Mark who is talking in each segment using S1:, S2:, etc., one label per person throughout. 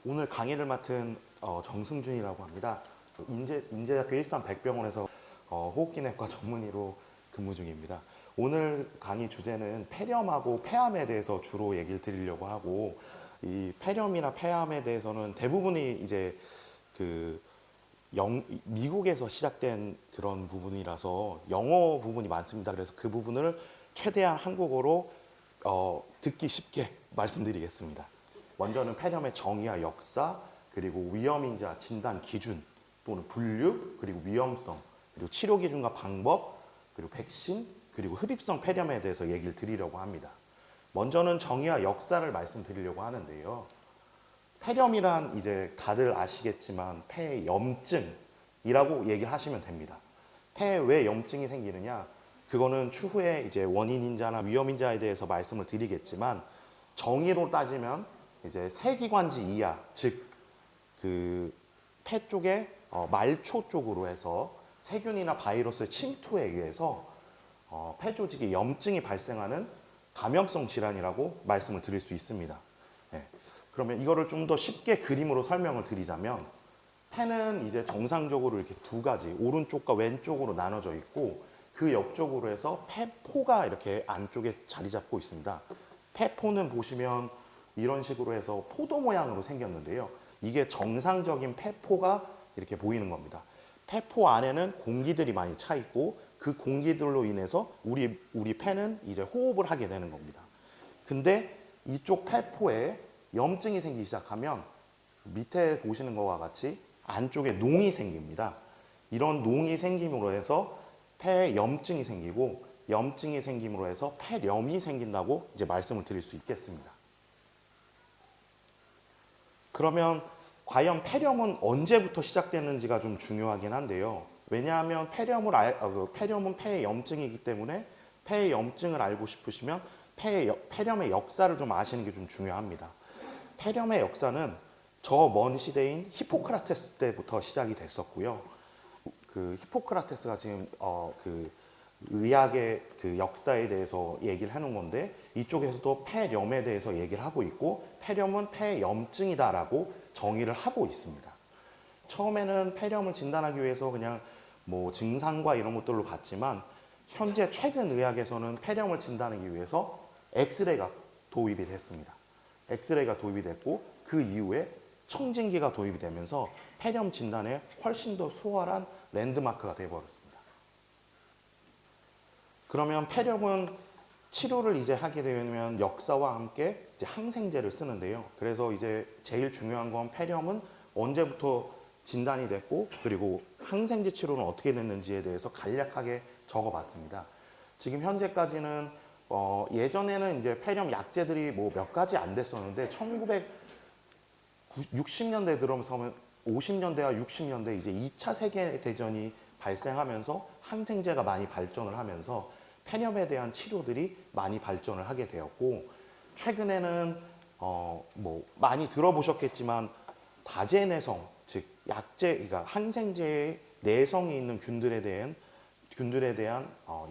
S1: 오늘 강의를 맡은 정승준이라고 합니다. 인제대학교 일산백병원에서 호흡기내과 전문의로 근무 중입니다. 오늘 강의 주제는 폐렴하고 폐암에 대해서 주로 얘기를 드리려고 하고, 이 폐렴이나 폐암에 대해서는 대부분이 이제 미국에서 시작된 그런 부분이라서 영어 부분이 많습니다. 그래서 그 부분을 최대한 한국어로 듣기 쉽게 말씀드리겠습니다. 먼저는 폐렴의 정의와 역사, 그리고 위험인자 진단 기준 또는 분류, 그리고 위험성, 그리고 치료 기준과 방법, 그리고 백신, 그리고 흡입성 폐렴에 대해서 얘기를 드리려고 합니다. 먼저는 정의와 역사를 말씀드리려고 하는데요. 폐렴이란 이제 다들 아시겠지만 폐염증이라고 얘기를 하시면 됩니다. 폐에 왜 염증이 생기느냐? 그거는 추후에 이제 원인인자나 위험인자에 대해서 말씀을 드리겠지만, 정의로 따지면 이제 세기관지 이하, 즉 그 폐 쪽에 말초 쪽으로 해서 세균이나 바이러스의 침투에 의해서 폐 조직에 염증이 발생하는 감염성 질환이라고 말씀을 드릴 수 있습니다. 네. 그러면 이거를 좀 더 쉽게 그림으로 설명을 드리자면, 폐는 이제 정상적으로 이렇게 두 가지, 오른쪽과 왼쪽으로 나눠져 있고, 그 옆쪽으로 해서 폐포가 이렇게 안쪽에 자리 잡고 있습니다. 폐포는 보시면 이런 식으로 해서 포도 모양으로 생겼는데요. 이게 정상적인 폐포가 이렇게 보이는 겁니다. 폐포 안에는 공기들이 많이 차 있고, 그 공기들로 인해서 우리 폐는 이제 호흡을 하게 되는 겁니다. 근데 이쪽 폐포에 염증이 생기기 시작하면 밑에 보시는 것과 같이 안쪽에 농이 생깁니다. 이런 농이 생김으로 해서 폐에 염증이 생기고, 염증이 생김으로 해서 폐렴이 생긴다고 이제 말씀을 드릴 수 있겠습니다. 그러면 과연 폐렴은 언제부터 시작됐는지가 좀 중요하긴 한데요. 왜냐하면 폐렴은 폐의 염증이기 때문에 폐의 염증을 알고 싶으시면 폐렴의 역사를 좀 아시는 게 좀 중요합니다. 폐렴의 역사는 저 먼 시대인 히포크라테스 때부터 시작이 됐었고요. 그 히포크라테스가 지금 의학의 그 역사에 대해서 얘기를 하는 건데, 이쪽에서도 폐렴에 대해서 얘기를 하고 있고, 폐렴은 폐염증이다라고 정의를 하고 있습니다. 처음에는 폐렴을 진단하기 위해서 그냥 뭐 증상과 이런 것들로 갔지만, 현재 최근 의학에서는 폐렴을 진단하기 위해서 엑스레이가 도입이 됐습니다. 엑스레이가 도입이 됐고, 그 이후에 청진기가 도입이 되면서 폐렴 진단에 훨씬 더 수월한 랜드마크가 되어버렸습니다. 그러면 폐렴은 치료를 이제 하게 되면 역사와 함께 이제 항생제를 쓰는데요. 그래서 이제 제일 중요한 건 폐렴은 언제부터 진단이 됐고, 그리고 항생제 치료는 어떻게 됐는지에 대해서 간략하게 적어봤습니다. 지금 현재까지는 예전에는 이제 폐렴 약제들이 뭐 몇 가지 안 됐었는데, 1960년대 들어서면 50년대와 60년대 이제 2차 세계대전이 발생하면서 항생제가 많이 발전을 하면서 폐렴에 대한 치료들이 많이 발전을 하게 되었고, 최근에는 뭐 많이 들어보셨겠지만 다제내성, 즉 약제, 그러니까 항생제에 내성이 있는 균들에 대한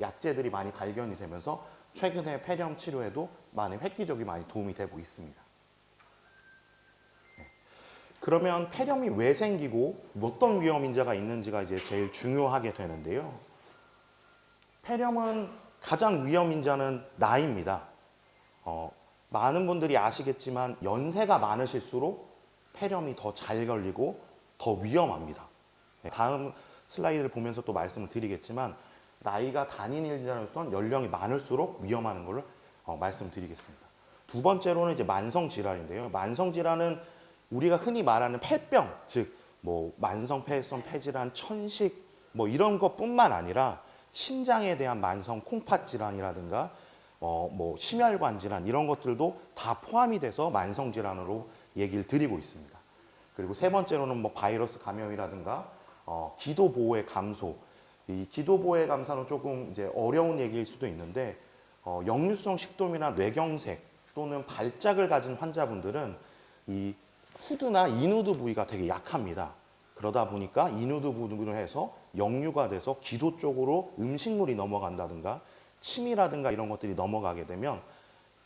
S1: 약제들이 많이 발견이 되면서 최근에 폐렴 치료에도 획기적이 많이 도움이 되고 있습니다. 그러면 폐렴이 왜 생기고 어떤 위험인자가 있는지가 이제 제일 중요하게 되는데요. 폐렴은 가장 위험인자는 나이입니다. 많은 분들이 아시겠지만 연세가 많으실수록 폐렴이 더 잘 걸리고 더 위험합니다. 다음 슬라이드를 보면서 또 말씀을 드리겠지만, 나이가 단인인자로서 연령이 많을수록 위험하는 걸로 말씀드리겠습니다. 두 번째로는 이제 만성질환인데요. 만성질환은 우리가 흔히 말하는 폐병, 즉 뭐 만성 폐혈성 폐질환, 천식 뭐 이런 것뿐만 아니라 신장에 대한 만성 콩팥 질환이라든가 뭐 심혈관 질환 이런 것들도 다 포함이 돼서 만성 질환으로 얘기를 드리고 있습니다. 그리고 세 번째로는 뭐 바이러스 감염이라든가 기도 보호의 감소. 이 기도 보호의 감소는 조금 이제 어려운 얘기일 수도 있는데, 역류성 식도염이나 뇌경색 또는 발작을 가진 환자분들은 이 후두나 인후두 부위가 되게 약합니다. 그러다 보니까 인후두 부분을 해서 역류가 돼서 기도 쪽으로 음식물이 넘어간다든가 침이라든가 이런 것들이 넘어가게 되면,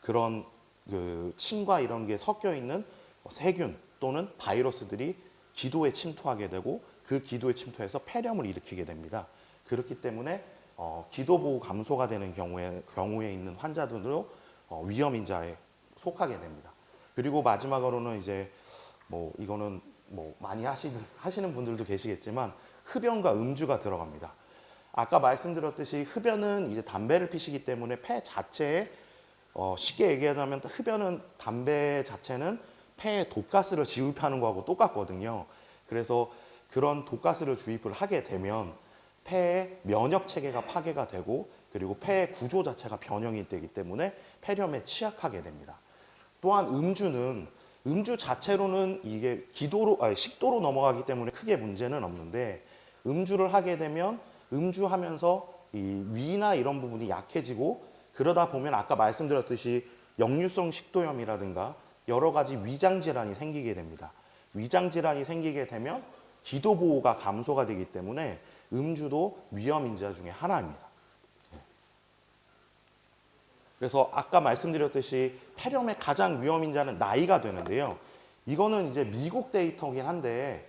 S1: 그런 그 침과 이런 게 섞여 있는 세균 또는 바이러스들이 기도에 침투하게 되고 그 기도에 침투해서 폐렴을 일으키게 됩니다. 그렇기 때문에 기도 보호 감소가 되는 경우에 있는 환자들도 위험 인자에 속하게 됩니다. 그리고 마지막으로는 이제 뭐 이거는 뭐 많이 하시는 분들도 계시겠지만 흡연과 음주가 들어갑니다. 아까 말씀드렸듯이 흡연은 이제 담배를 피시기 때문에 폐 자체에 쉽게 얘기하자면 흡연은 담배 자체는 폐에 독가스를 지급하는 거하고 똑같거든요. 그래서 그런 독가스를 주입을 하게 되면 폐의 면역 체계가 파괴가 되고 그리고 폐의 구조 자체가 변형이 되기 때문에 폐렴에 취약하게 됩니다. 또한 음주 자체로는 이게 식도로 넘어가기 때문에 크게 문제는 없는데 음주를 하게 되면 음주하면서 이 위나 이런 부분이 약해지고 그러다 보면 아까 말씀드렸듯이 역류성 식도염이라든가 여러 가지 위장 질환이 생기게 됩니다. 위장 질환이 생기게 되면 기도 보호가 감소가 되기 때문에 음주도 위험 인자 중에 하나입니다. 그래서 아까 말씀드렸듯이 폐렴의 가장 위험 인자는 나이가 되는데요. 이거는 이제 미국 데이터긴 한데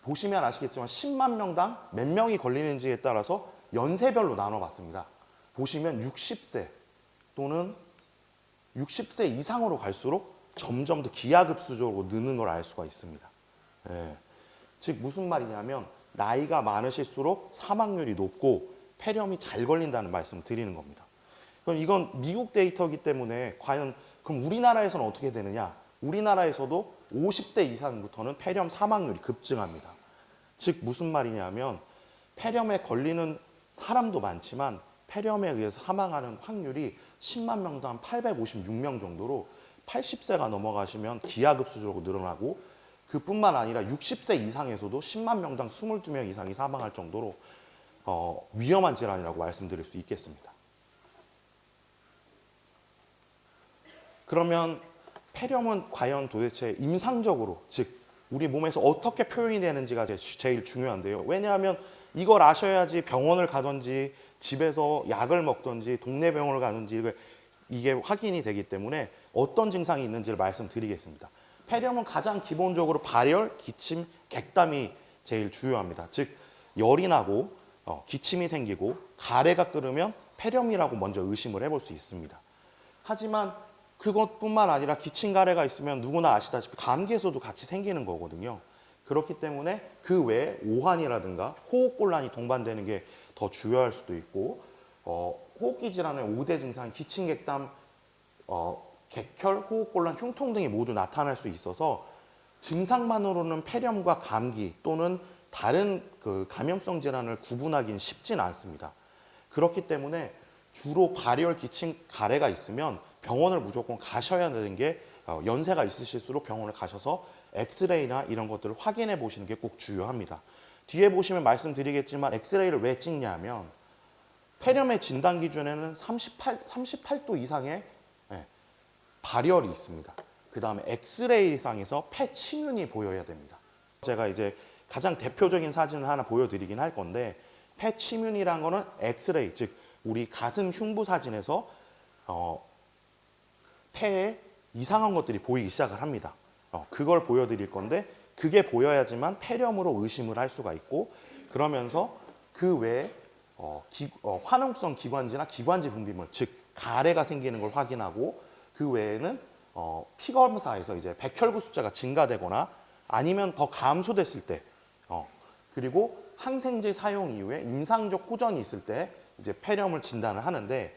S1: 보시면 아시겠지만 10만 명당 몇 명이 걸리는지에 따라서 연세별로 나눠봤습니다. 보시면 60세 또는 60세 이상으로 갈수록 점점 더 기하급수적으로 느는 걸 알 수가 있습니다. 예. 즉 무슨 말이냐면 나이가 많으실수록 사망률이 높고 폐렴이 잘 걸린다는 말씀을 드리는 겁니다. 그럼 이건 미국 데이터이기 때문에 과연 그럼 우리나라에서는 어떻게 되느냐? 우리나라에서도 50대 이상부터는 폐렴 사망률이 급증합니다. 즉 무슨 말이냐면 폐렴에 걸리는 사람도 많지만 폐렴에 의해서 사망하는 확률이 10만 명당 856명 정도로 80세가 넘어가시면 기하급수적으로 늘어나고 그뿐만 아니라 60세 이상에서도 10만 명당 22명 이상이 사망할 정도로 위험한 질환이라고 말씀드릴 수 있겠습니다. 그러면 폐렴은 과연 도대체 임상적으로 즉 우리 몸에서 어떻게 표현이 되는지가 제일 중요한데요. 왜냐하면 이걸 아셔야지 병원을 가든지 집에서 약을 먹든지 동네 병원을 가든지 이게 확인이 되기 때문에 어떤 증상이 있는지를 말씀드리겠습니다. 폐렴은 가장 기본적으로 발열, 기침, 객담이 제일 주요합니다. 즉 열이 나고 기침이 생기고 가래가 끓으면 폐렴이라고 먼저 의심을 해볼 수 있습니다. 하지만 그것뿐만 아니라 기침 가래가 있으면 누구나 아시다시피 감기에서도 같이 생기는 거거든요. 그렇기 때문에 그 외에 오한이라든가 호흡곤란이 동반되는 게 더 주요할 수도 있고 호흡기 질환의 5대 증상 기침, 객담, 객혈, 호흡곤란, 흉통 등이 모두 나타날 수 있어서 증상만으로는 폐렴과 감기 또는 다른 그 감염성 질환을 구분하기는 쉽진 않습니다. 그렇기 때문에 주로 발열, 기침, 가래가 있으면 병원을 무조건 가셔야 되는 게 연세가 있으실수록 병원을 가셔서 엑스레이나 이런 것들을 확인해 보시는 게 꼭 주요합니다. 뒤에 보시면 말씀드리겠지만 엑스레이를 왜 찍냐면 폐렴의 진단 기준에는 38도 이상의 발열이 있습니다. 그 다음에 엑스레이상에서 폐침윤이 보여야 됩니다. 제가 이제 가장 대표적인 사진을 하나 보여드리긴 할 건데 폐침윤이란 거는 엑스레이 즉 우리 가슴 흉부 사진에서 폐에 이상한 것들이 보이기 시작을 합니다. 그걸 보여드릴 건데 그게 보여야지만 폐렴으로 의심을 할 수가 있고 그러면서 그 외에 화농성 기관지나 기관지 분비물 즉 가래가 생기는 걸 확인하고 그 외에는 피 검사에서 이제 백혈구 숫자가 증가되거나 아니면 더 감소됐을 때 그리고 항생제 사용 이후에 임상적 호전이 있을 때 이제 폐렴을 진단을 하는데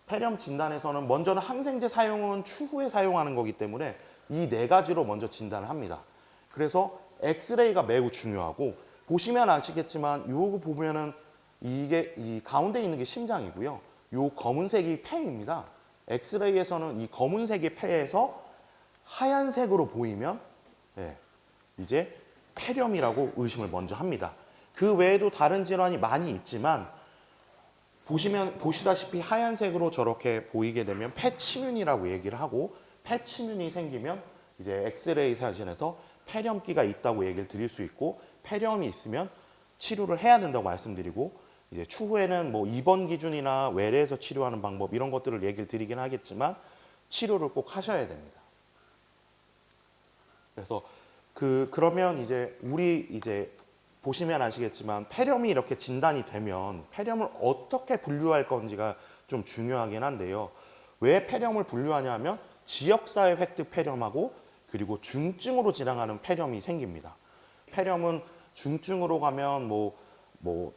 S1: 폐렴 진단에서는 먼저는 항생제 사용은 추후에 사용하는 거기 때문에 이 네 가지로 먼저 진단을 합니다. 그래서 엑스레이가 매우 중요하고 보시면 아시겠지만 요거 보면은 이게 이 가운데 있는 게 심장이고요. 요 검은색이 폐입니다. 엑스레이에서는 이 검은색의 폐에서 하얀색으로 보이면 이제 폐렴이라고 의심을 먼저 합니다. 그 외에도 다른 질환이 많이 있지만 보시다시피 하얀색으로 저렇게 보이게 되면 폐침윤이라고 얘기를 하고 폐침윤이 생기면 이제 엑스레이 사진에서 폐렴기가 있다고 얘기를 드릴 수 있고 폐렴이 있으면 치료를 해야 된다고 말씀드리고 이제 추후에는 뭐 입원 기준이나 외래에서 치료하는 방법 이런 것들을 얘기를 드리긴 하겠지만 치료를 꼭 하셔야 됩니다. 그래서 그러면 이제 우리 이제 보시면 아시겠지만 폐렴이 이렇게 진단이 되면 폐렴을 어떻게 분류할 건지가 좀 중요하긴 한데요. 왜 폐렴을 분류하냐면 지역사회 획득 폐렴하고 그리고 중증으로 진행하는 폐렴이 생깁니다. 폐렴은 중증으로 가면 뭐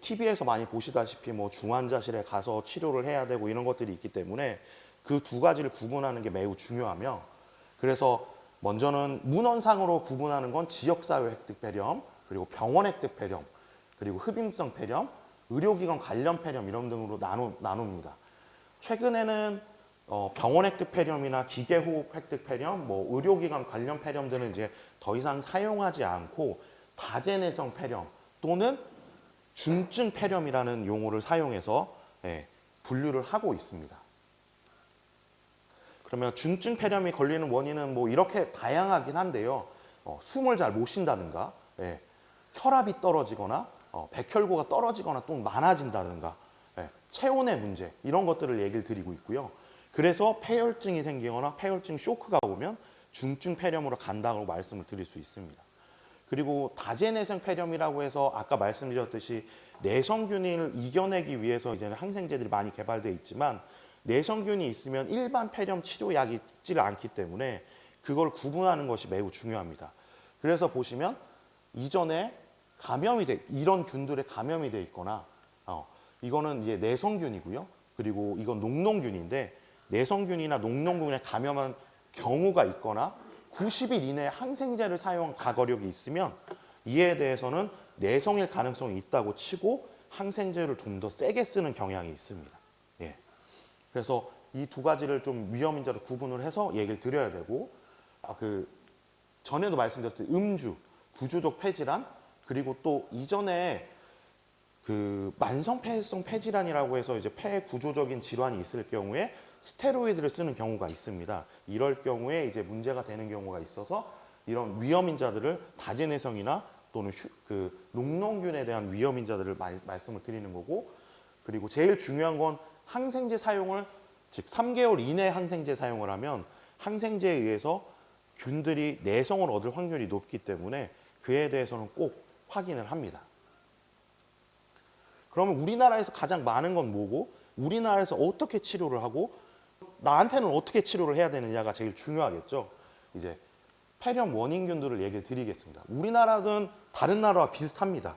S1: TV에서 많이 보시다시피 뭐 중환자실에 가서 치료를 해야 되고 이런 것들이 있기 때문에 그 두 가지를 구분하는 게 매우 중요하며 그래서 먼저는 문헌상으로 구분하는 건 지역사회 획득 폐렴, 그리고 병원 획득 폐렴, 그리고 흡입성 폐렴, 의료기관 관련 폐렴 이런 등으로 나눕니다. 최근에는 병원 획득 폐렴이나 기계호흡 획득 폐렴, 뭐 의료기관 관련 폐렴들은 이제 더 이상 사용하지 않고 다제내성 폐렴 또는 중증 폐렴이라는 용어를 사용해서 분류를 하고 있습니다. 그러면 중증 폐렴이 걸리는 원인은 뭐 이렇게 다양하긴 한데요. 숨을 잘 못 쉰다든가, 혈압이 떨어지거나, 백혈구가 떨어지거나 또 많아진다든가, 체온의 문제 이런 것들을 얘기를 드리고 있고요. 그래서 폐혈증이 생기거나 폐혈증 쇼크가 오면 중증 폐렴으로 간다고 말씀을 드릴 수 있습니다. 그리고 다제내성 폐렴이라고 해서 아까 말씀드렸듯이 내성균을 이겨내기 위해서 이제는 항생제들이 많이 개발되어 있지만 내성균이 있으면 일반 폐렴 치료약이 있지를 않기 때문에 그걸 구분하는 것이 매우 중요합니다. 그래서 보시면 이전에 이런 균들에 감염이 돼 있거나 이거는 이제 내성균이고요. 그리고 이건 녹농균인데 내성균이나 녹농균에 감염한 경우가 있거나 90일 이내에 항생제를 사용한 과거력이 있으면 이에 대해서는 내성일 가능성이 있다고 치고 항생제를 좀 더 세게 쓰는 경향이 있습니다. 그래서 이 두 가지를 좀 위험인자로 구분을 해서 얘기를 드려야 되고 전에도 말씀드렸듯이 음주, 구조적 폐질환 그리고 또 이전에 만성폐해성 폐질환이라고 해서 이제 폐 구조적인 질환이 있을 경우에 스테로이드를 쓰는 경우가 있습니다. 이럴 경우에 이제 문제가 되는 경우가 있어서 이런 위험인자들을 다제내성이나 또는 녹농균에 대한 위험인자들을 말씀을 드리는 거고 그리고 제일 중요한 건 항생제 사용을 즉 3개월 이내 항생제 사용을 하면 항생제에 의해서 균들이 내성을 얻을 확률이 높기 때문에 그에 대해서는 꼭 확인을 합니다. 그러면 우리나라에서 가장 많은 건 뭐고 우리나라에서 어떻게 치료를 하고 나한테는 어떻게 치료를 해야 되느냐가 제일 중요하겠죠. 이제 폐렴 원인균들을 얘기를 드리겠습니다. 우리나라는 다른 나라와 비슷합니다.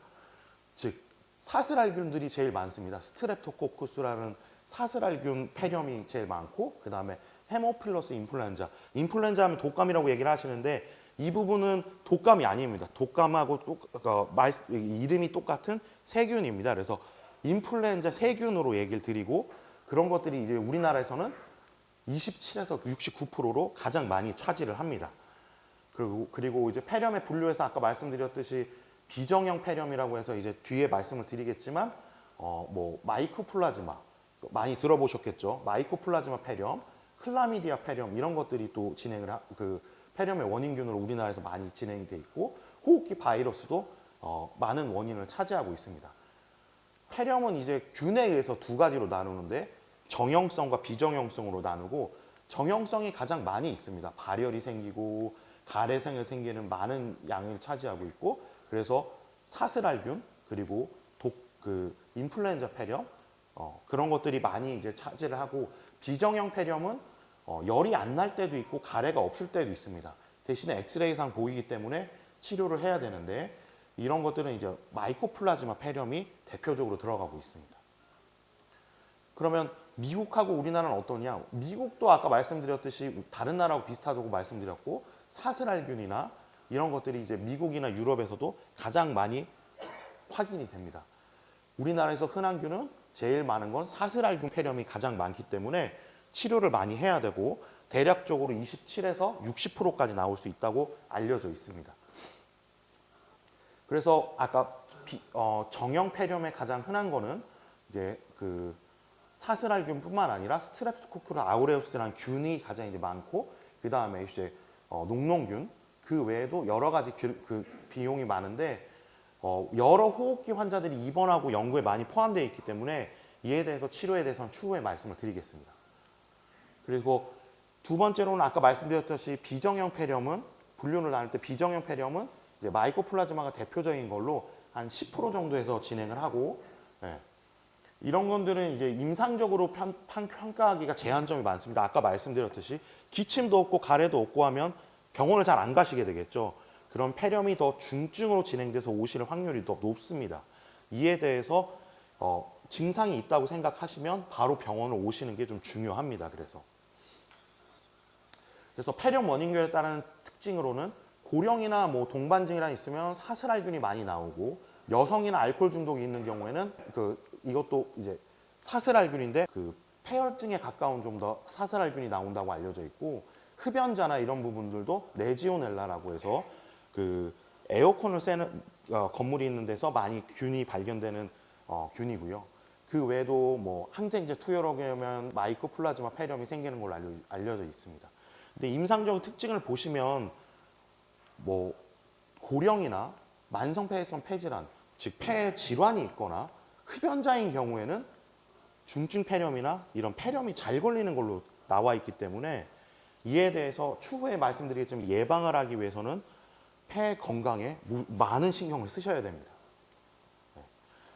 S1: 즉 사슬알균들이 제일 많습니다. 스트랩토코쿠스라는 사슬알균 폐렴이 제일 많고 그 다음에 헤모필러스 인플루엔자. 인플루엔자 하면 독감이라고 얘기를 하시는데 이 부분은 독감이 아닙니다. 독감하고 이름이 똑같은 세균입니다. 그래서 인플루엔자 세균으로 얘기를 드리고 그런 것들이 이제 우리나라에서는 27에서 69%로 가장 많이 차지를 합니다. 그리고 이제 폐렴의 분류에서 아까 말씀드렸듯이 비정형 폐렴이라고 해서 이제 뒤에 말씀을 드리겠지만 마이코플라즈마 많이 들어보셨겠죠. 마이코플라즈마 폐렴, 클라미디아 폐렴 이런 것들이 또 폐렴의 원인균으로 우리나라에서 많이 진행이 돼 있고 호흡기 바이러스도 많은 원인을 차지하고 있습니다. 폐렴은 이제 균에 의해서 두 가지로 나누는데 정형성과 비정형성으로 나누고 정형성이 가장 많이 있습니다. 발열이 생기고 가래생이 생기는 많은 양을 차지하고 있고 그래서 사슬알균 그리고 인플루엔자 폐렴 그런 것들이 많이 이제 차지를 하고 비정형 폐렴은 열이 안 날 때도 있고 가래가 없을 때도 있습니다. 대신에 엑스레이상 보이기 때문에 치료를 해야 되는데 이런 것들은 이제 마이코플라즈마 폐렴이 대표적으로 들어가고 있습니다. 그러면 미국하고 우리나라는 어떠냐? 미국도 아까 말씀드렸듯이 다른 나라하고 비슷하다고 말씀드렸고 사슬알균이나 이런 것들이 이제 미국이나 유럽에서도 가장 많이 확인이 됩니다. 우리나라에서 흔한 균은 제일 많은 건 사슬알균 폐렴이 가장 많기 때문에 치료를 많이 해야 되고 대략적으로 27에서 60%까지 나올 수 있다고 알려져 있습니다. 그래서 아까 정형 폐렴에 가장 흔한 거는 이제 사슬알균뿐만 아니라 스트랩토코쿠스 아우레우스라는 균이 가장 이제 많고 그 다음에 이제 녹농균 그 외에도 여러 가지 비용이 많은데 여러 호흡기 환자들이 입원하고 연구에 많이 포함되어 있기 때문에 이에 대해서 치료에 대해서는 추후에 말씀을 드리겠습니다. 그리고 두 번째로는 아까 말씀드렸듯이 비정형 폐렴은 분류를 나눌 때 비정형 폐렴은 이제 마이코플라즈마가 대표적인 걸로 한 10% 정도에서 진행을 하고, 예. 이런 것들은 이제 임상적으로 평가하기가 제한점이 많습니다. 아까 말씀드렸듯이 기침도 없고 가래도 없고 하면 병원을 잘 안 가시게 되겠죠. 그런 폐렴이 더 중증으로 진행돼서 오실 확률이 더 높습니다. 이에 대해서 증상이 있다고 생각하시면 바로 병원을 오시는 게 좀 중요합니다. 그래서 폐렴 원인결에 따른 특징으로는 고령이나 뭐 동반증이랑 있으면 사슬알균이 많이 나오고, 여성이나 알코올 중독이 있는 경우에는 이것도 이제 사슬알균인데 폐혈증에 가까운 좀 더 사슬알균이 나온다고 알려져 있고, 흡연자나 이런 부분들도 레지오넬라라고 해서 에어컨을 쐬는 건물이 있는 데서 많이 균이 발견되는 균이고요. 그 외에도 뭐 항생제 투여로면 마이코플라즈마 폐렴이 생기는 걸로 알려져 있습니다. 근데 임상적 특징을 보시면 뭐 고령이나 만성폐해성 폐질환, 즉 폐 질환이 있거나 흡연자인 경우에는 중증 폐렴이나 이런 폐렴이 잘 걸리는 걸로 나와 있기 때문에, 이에 대해서 추후에 말씀드리겠지만 예방을 하기 위해서는 폐 건강에 많은 신경을 쓰셔야 됩니다.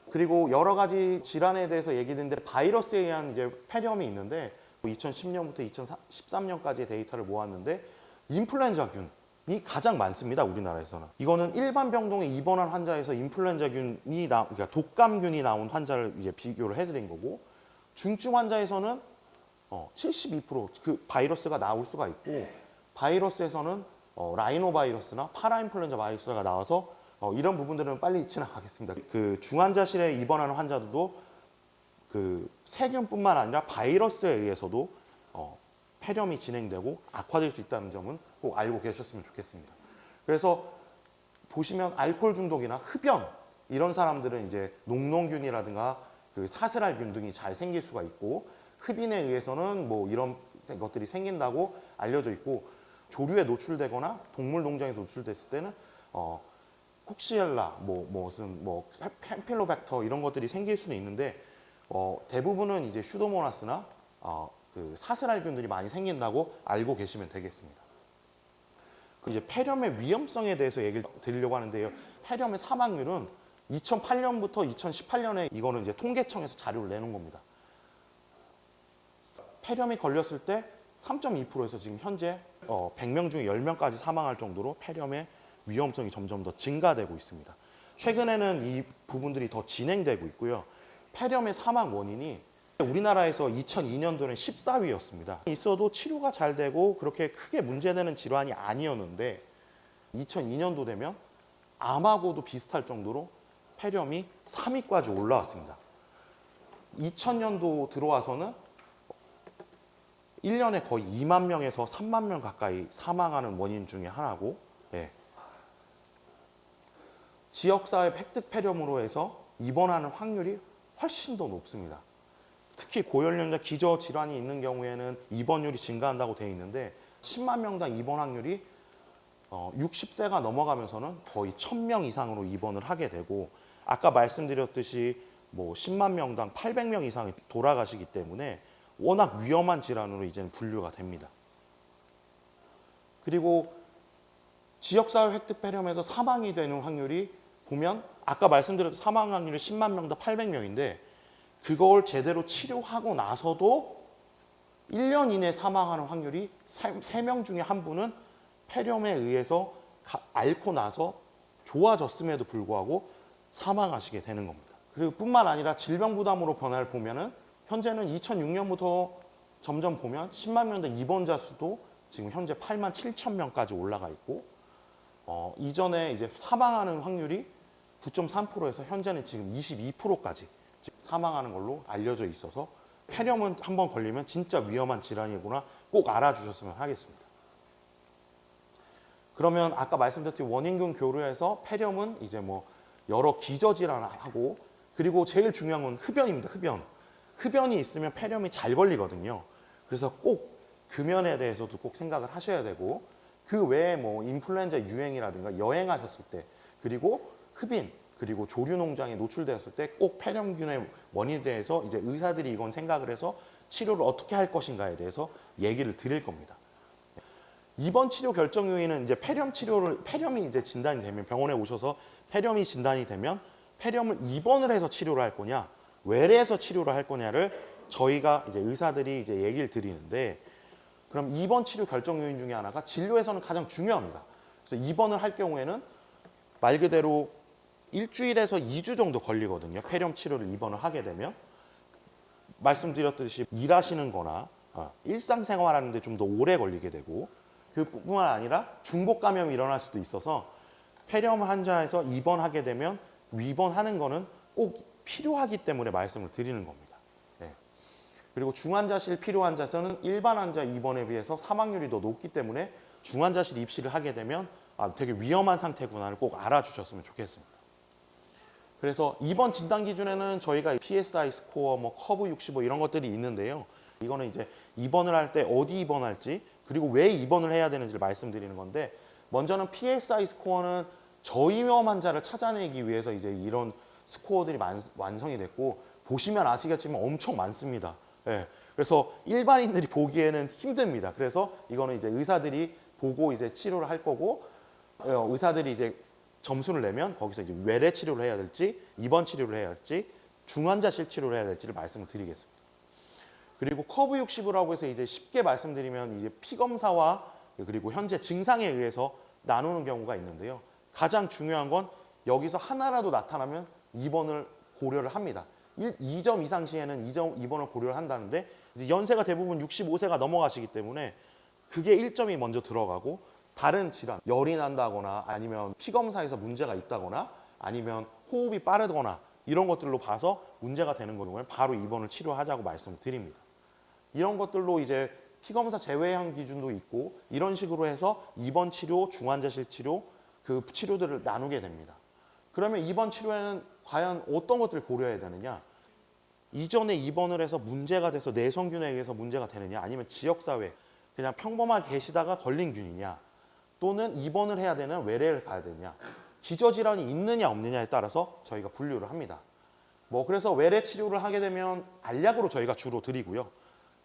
S1: 그리고 여러 가지 질환에 대해서 얘기했는데 바이러스에 의한 이제 폐렴이 있는데 2010년부터 2013년까지의 데이터를 모았는데 인플루엔자균이 가장 많습니다. 우리나라에서는. 이거는 일반 병동에 입원한 환자에서 인플루엔자균이 그러니까 독감균이 나온 환자를 이제 비교를 해드린 거고, 중증 환자에서는 72%그 바이러스가 나올 수가 있고, 바이러스에서는 라이노바이러스나 파라인플루엔자 바이러스가 나와서 이런 부분들은 빨리 지나가겠습니다. 중환자실에 입원하는 환자들도 세균뿐만 아니라 바이러스에 의해서도 폐렴이 진행되고 악화될 수 있다는 점은 꼭 알고 계셨으면 좋겠습니다. 그래서 보시면 알코올 중독이나 흡연 이런 사람들은 이제 녹농균이라든가 사슬알균 등이 잘 생길 수가 있고, 흡인에 의해서는 뭐 이런 것들이 생긴다고 알려져 있고, 조류에 노출되거나 동물 농장에 노출됐을 때는 콕시엘라, 무슨 햄필로백터 이런 것들이 생길 수는 있는데, 대부분은 이제 슈도모나스나 사슬알균들이 많이 생긴다고 알고 계시면 되겠습니다. 이제 폐렴의 위험성에 대해서 얘기를 드리려고 하는데요. 폐렴의 사망률은 2008년부터 2018년에 이거는 이제 통계청에서 자료를 내놓은 겁니다. 폐렴이 걸렸을 때 3.2%에서 지금 현재 100명 중에 10명까지 사망할 정도로 폐렴의 위험성이 점점 더 증가되고 있습니다. 최근에는 이 부분들이 더 진행되고 있고요. 폐렴의 사망 원인이 우리나라에서 2002년도는 14위였습니다. 있어도 치료가 잘 되고 그렇게 크게 문제되는 질환이 아니었는데 2002년도 되면 암하고도 비슷할 정도로 폐렴이 3위까지 올라왔습니다. 2000년도 들어와서는 1년에 거의 2만 명에서 3만 명 가까이 사망하는 원인 중에 하나고, 지역사회 획득 폐렴으로 해서 입원하는 확률이 훨씬 더 높습니다. 특히 고연령자 기저질환이 있는 경우에는 입원율이 증가한다고 되어 있는데 10만 명당 입원 확률이 60세가 넘어가면서는 거의 1000명 이상으로 입원을 하게 되고, 아까 말씀드렸듯이 뭐 10만 명당 800명 이상이 돌아가시기 때문에 워낙 위험한 질환으로 이제는 분류가 됩니다. 그리고 지역사회 획득 폐렴에서 사망이 되는 확률이 보면 아까 말씀드렸던 사망 확률이 10만 명당 800명인데 그걸 제대로 치료하고 나서도 1년 이내 사망하는 확률이 3명 중에 한 분은 폐렴에 의해서 앓고 나서 좋아졌음에도 불구하고 사망하시게 되는 겁니다. 그리고 뿐만 아니라 질병 부담으로 변화를 보면은 현재는 2006년부터 점점 보면 10만 명당 입원자 수도 지금 현재 8만 7천 명까지 올라가 있고, 이전에 이제 사망하는 확률이 9.3%에서 현재는 지금 22%까지 사망하는 걸로 알려져 있어서 폐렴은 한번 걸리면 진짜 위험한 질환이구나 꼭 알아주셨으면 하겠습니다. 그러면 아까 말씀드렸듯이 원인균 교류에서 폐렴은 이제 뭐 여러 기저질환을 하고, 그리고 제일 중요한 건 흡연입니다. 흡연이 있으면 폐렴이 잘 걸리거든요. 그래서 꼭 금연에 대해서도 꼭 생각을 하셔야 되고, 그 외에 뭐 인플루엔자 유행이라든가 여행하셨을 때, 그리고 흡인, 그리고 조류 농장에 노출되었을 때 꼭 폐렴균의 원인에 대해서 이제 의사들이 이건 생각을 해서 치료를 어떻게 할 것인가에 대해서 얘기를 드릴 겁니다. 입원 치료 결정 요인은 이제 폐렴이 이제 진단이 되면 병원에 오셔서 폐렴이 진단이 되면 폐렴을 입원을 해서 치료를 할 거냐, 외래에서 치료를 할 거냐를 저희가 이제 의사들이 이제 얘기를 드리는데, 그럼 입원 치료 결정 요인 중에 하나가 진료에서는 가장 중요합니다. 그래서 입원을 할 경우에는 말 그대로 일주일에서 2주 정도 걸리거든요. 폐렴 치료를 입원을 하게 되면. 말씀드렸듯이 일하시는 거나 일상생활하는데 좀 더 오래 걸리게 되고, 그뿐만 아니라 중복 감염이 일어날 수도 있어서 폐렴 환자에서 입원하게 되면 입원하는 거는 꼭 필요하기 때문에 말씀을 드리는 겁니다. 네. 그리고 중환자실 필요한 자에서는 일반 환자 입원에 비해서 사망률이 더 높기 때문에 중환자실 입실을 하게 되면 되게 위험한 상태구나를 꼭 알아주셨으면 좋겠습니다. 그래서 입원 진단 기준에는 저희가 PSI 스코어, 뭐 커브 65 이런 것들이 있는데요. 이거는 이제 입원을 할 때 어디 입원할지, 그리고 왜 입원을 해야 되는지를 말씀드리는 건데, 먼저는 PSI 스코어는 저위험 환자를 찾아내기 위해서 이제 이런 스코어들이 완성이 됐고, 보시면 아시겠지만 엄청 많습니다. 예. 그래서 일반인들이 보기에는 힘듭니다. 그래서 이거는 이제 의사들이 보고 이제 치료를 할 거고, 의사들이 이제 점수를 내면 거기서 이제 외래 치료를 해야 될지, 입원 치료를 해야 할지, 중환자실 치료를 해야 될지를 말씀을 드리겠습니다. 그리고 커브 60이라고 해서 이제 쉽게 말씀드리면 이제 피 검사와 그리고 현재 증상에 의해서 나누는 경우가 있는데요. 가장 중요한 건 여기서 하나라도 나타나면 입원을 고려를 합니다. 2점 이상 시에는 입원을 고려를 한다는데, 이제 연세가 대부분 65세가 넘어가시기 때문에 그게 1점이 먼저 들어가고, 다른 질환, 열이 난다거나 아니면 피 검사에서 문제가 있다거나 아니면 호흡이 빠르거나 이런 것들로 봐서 문제가 되는 경우에 바로 입원을 치료하자고 말씀을 드립니다. 이런 것들로 이제 피 검사 제외한 기준도 있고, 이런 식으로 해서 입원 치료, 중환자실 치료, 그 치료들을 나누게 됩니다. 그러면 입원 치료에는 과연 어떤 것들을 고려해야 되느냐? 이전에 입원을 해서 문제가 돼서 내성균에 의해서 문제가 되느냐, 아니면 지역사회 그냥 평범하게 계시다가 걸린 균이냐, 또는 입원을 해야 되는 외래를 가야 되느냐, 기저질환이 있느냐 없느냐에 따라서 저희가 분류를 합니다. 그래서 외래 치료를 하게 되면 알약으로 저희가 주로 드리고요.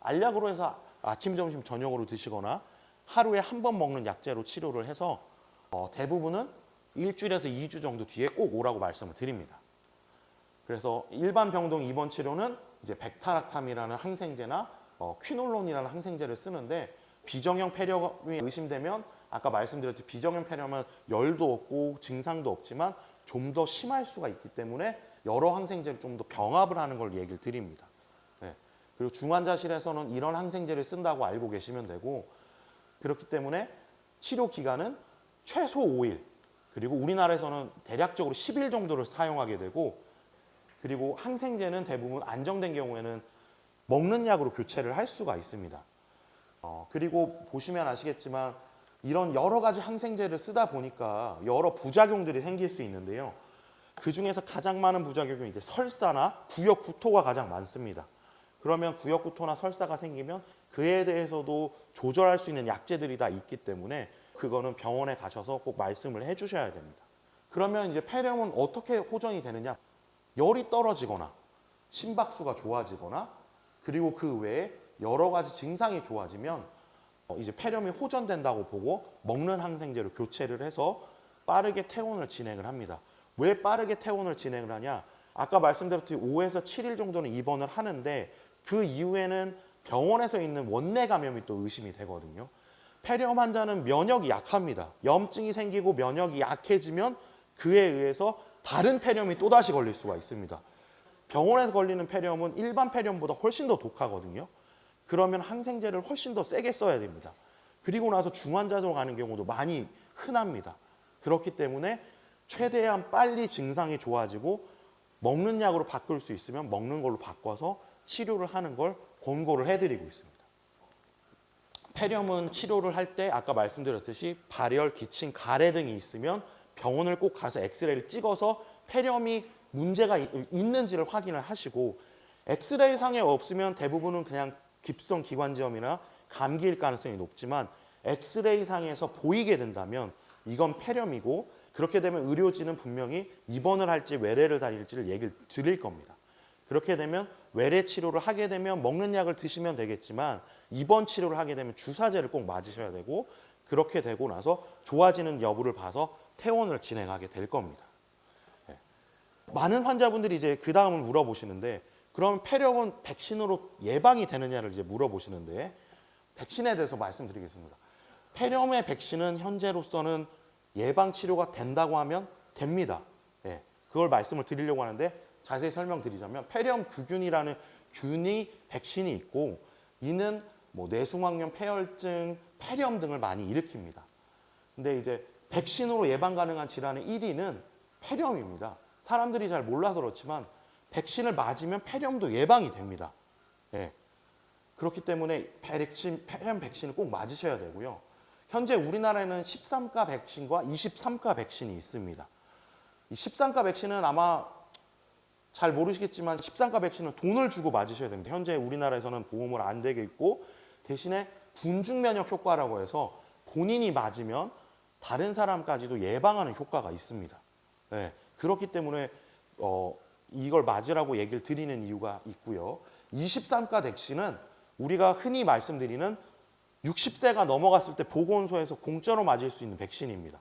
S1: 알약으로 해서 아침, 점심, 저녁으로 드시거나 하루에 한 번 먹는 약제로 치료를 해서 대부분은 일주일에서 2주 정도 뒤에 꼭 오라고 말씀을 드립니다. 그래서 일반 병동 입원 치료는 이제 백타락탐이라는 항생제나 퀴놀론이라는 항생제를 쓰는데, 비정형 폐렴이 의심되면 아까 말씀드렸듯이 비정형 폐렴은 열도 없고 증상도 없지만 좀 더 심할 수가 있기 때문에 여러 항생제를 좀 더 병합을 하는 걸 얘기를 드립니다. 네. 그리고 중환자실에서는 이런 항생제를 쓴다고 알고 계시면 되고, 그렇기 때문에 치료 기간은 최소 5일, 그리고 우리나라에서는 대략적으로 10일 정도를 사용하게 되고, 그리고 항생제는 대부분 안정된 경우에는 먹는 약으로 교체를 할 수가 있습니다. 그리고 보시면 아시겠지만 이런 여러 가지 항생제를 쓰다 보니까 여러 부작용들이 생길 수 있는데요. 그 중에서 가장 많은 부작용이 이제 설사나 구역구토가 가장 많습니다. 그러면 구역구토나 설사가 생기면 그에 대해서도 조절할 수 있는 약제들이 다 있기 때문에 그거는 병원에 가셔서 꼭 말씀을 해주셔야 됩니다. 그러면 이제 폐렴은 어떻게 호전이 되느냐? 열이 떨어지거나 심박수가 좋아지거나 그리고 그 외에 여러 가지 증상이 좋아지면 이제 폐렴이 호전된다고 보고 먹는 항생제로 교체를 해서 빠르게 퇴원을 진행을 합니다. 왜 빠르게 퇴원을 진행을 하냐? 아까 말씀드렸듯이 5에서 7일 정도는 입원을 하는데 그 이후에는 병원에서 있는 원내 감염이 또 의심이 되거든요. 폐렴 환자는 면역이 약합니다. 염증이 생기고 면역이 약해지면 그에 의해서 다른 폐렴이 또다시 걸릴 수가 있습니다. 병원에서 걸리는 폐렴은 일반 폐렴보다 훨씬 더 독하거든요. 그러면 항생제를 훨씬 더 세게 써야 됩니다. 그리고 나서 중환자로 가는 경우도 많이 흔합니다. 그렇기 때문에 최대한 빨리 증상이 좋아지고 먹는 약으로 바꿀 수 있으면 먹는 걸로 바꿔서 치료를 하는 걸 권고를 해드리고 있습니다. 폐렴은 치료를 할 때 아까 말씀드렸듯이 발열, 기침, 가래 등이 있으면 병원을 꼭 가서 엑스레이를 찍어서 폐렴이 문제가 있는지를 확인을 하시고, 엑스레이 상에 없으면 대부분은 그냥 깁성 기관지염이나 감기일 가능성이 높지만 엑스레이 상에서 보이게 된다면 이건 폐렴이고, 그렇게 되면 의료진은 분명히 입원을 할지 외래를 다닐지를 얘기를 드릴 겁니다. 그렇게 되면 외래 치료를 하게 되면 먹는 약을 드시면 되겠지만 입원 치료를 하게 되면 주사제를 꼭 맞으셔야 되고, 그렇게 되고 나서 좋아지는 여부를 봐서 퇴원을 진행하게 될 겁니다. 예. 많은 환자분들이 이제 그 다음을 물어보시는데, 그럼 폐렴은 백신으로 예방이 되느냐를 이제 물어보시는데, 백신에 대해서 말씀드리겠습니다. 폐렴의 백신은 현재로서는 예방 치료가 된다고 하면 됩니다. 예. 그걸 말씀을 드리려고 하는데, 자세히 설명드리자면 폐렴 구균이라는 균이 백신이 있고, 이는 뭐 뇌승황염, 폐혈증, 폐렴 등을 많이 일으킵니다. 근데 이제 백신으로 예방 가능한 질환의 1위는 폐렴입니다. 사람들이 잘 몰라서 그렇지만 백신을 맞으면 폐렴도 예방이 됩니다. 예. 그렇기 때문에 폐렴 백신을 꼭 맞으셔야 되고요. 현재 우리나라에는 13가 백신과 23가 백신이 있습니다. 이 13가 백신은 아마 잘 모르시겠지만 13가 백신은 돈을 주고 맞으셔야 됩니다. 현재 우리나라에서는 보험을 안 되게 있고, 대신에 군중 면역 효과라고 해서 본인이 맞으면 다른 사람까지도 예방하는 효과가 있습니다. 네, 그렇기 때문에 이걸 맞으라고 얘기를 드리는 이유가 있고요. 23가 백신은 우리가 흔히 말씀드리는 60세가 넘어갔을 때 보건소에서 공짜로 맞을 수 있는 백신입니다.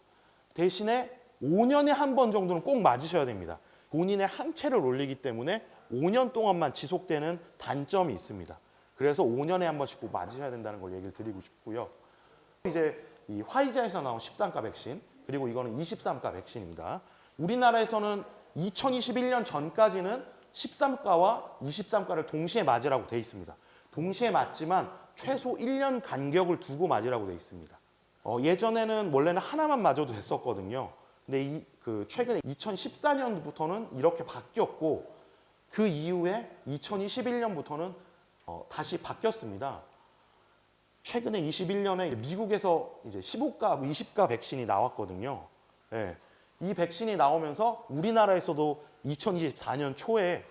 S1: 대신에 5년에 한 번 정도는 꼭 맞으셔야 됩니다. 본인의 항체를 올리기 때문에 5년 동안만 지속되는 단점이 있습니다. 그래서 5년에 한 번씩 꼭 맞으셔야 된다는 걸 얘기를 드리고 싶고요. 이제 이 화이자에서 나온 13가 백신, 그리고 이거는 23가 백신입니다. 우리나라에서는 2021년 전까지는 13가와 23가를 동시에 맞으라고 돼 있습니다. 동시에 맞지만 최소 1년 간격을 두고 맞으라고 돼 있습니다. 예전에는 원래는 하나만 맞아도 됐었거든요. 근데 최근에 2014년부터는 이렇게 바뀌었고, 그 이후에 2021년부터는 다시 바뀌었습니다. 최근에 21년에 미국에서 이제 15가, 20가 백신이 나왔거든요. 네. 이 백신이 나오면서 우리나라에서도 2024년 초에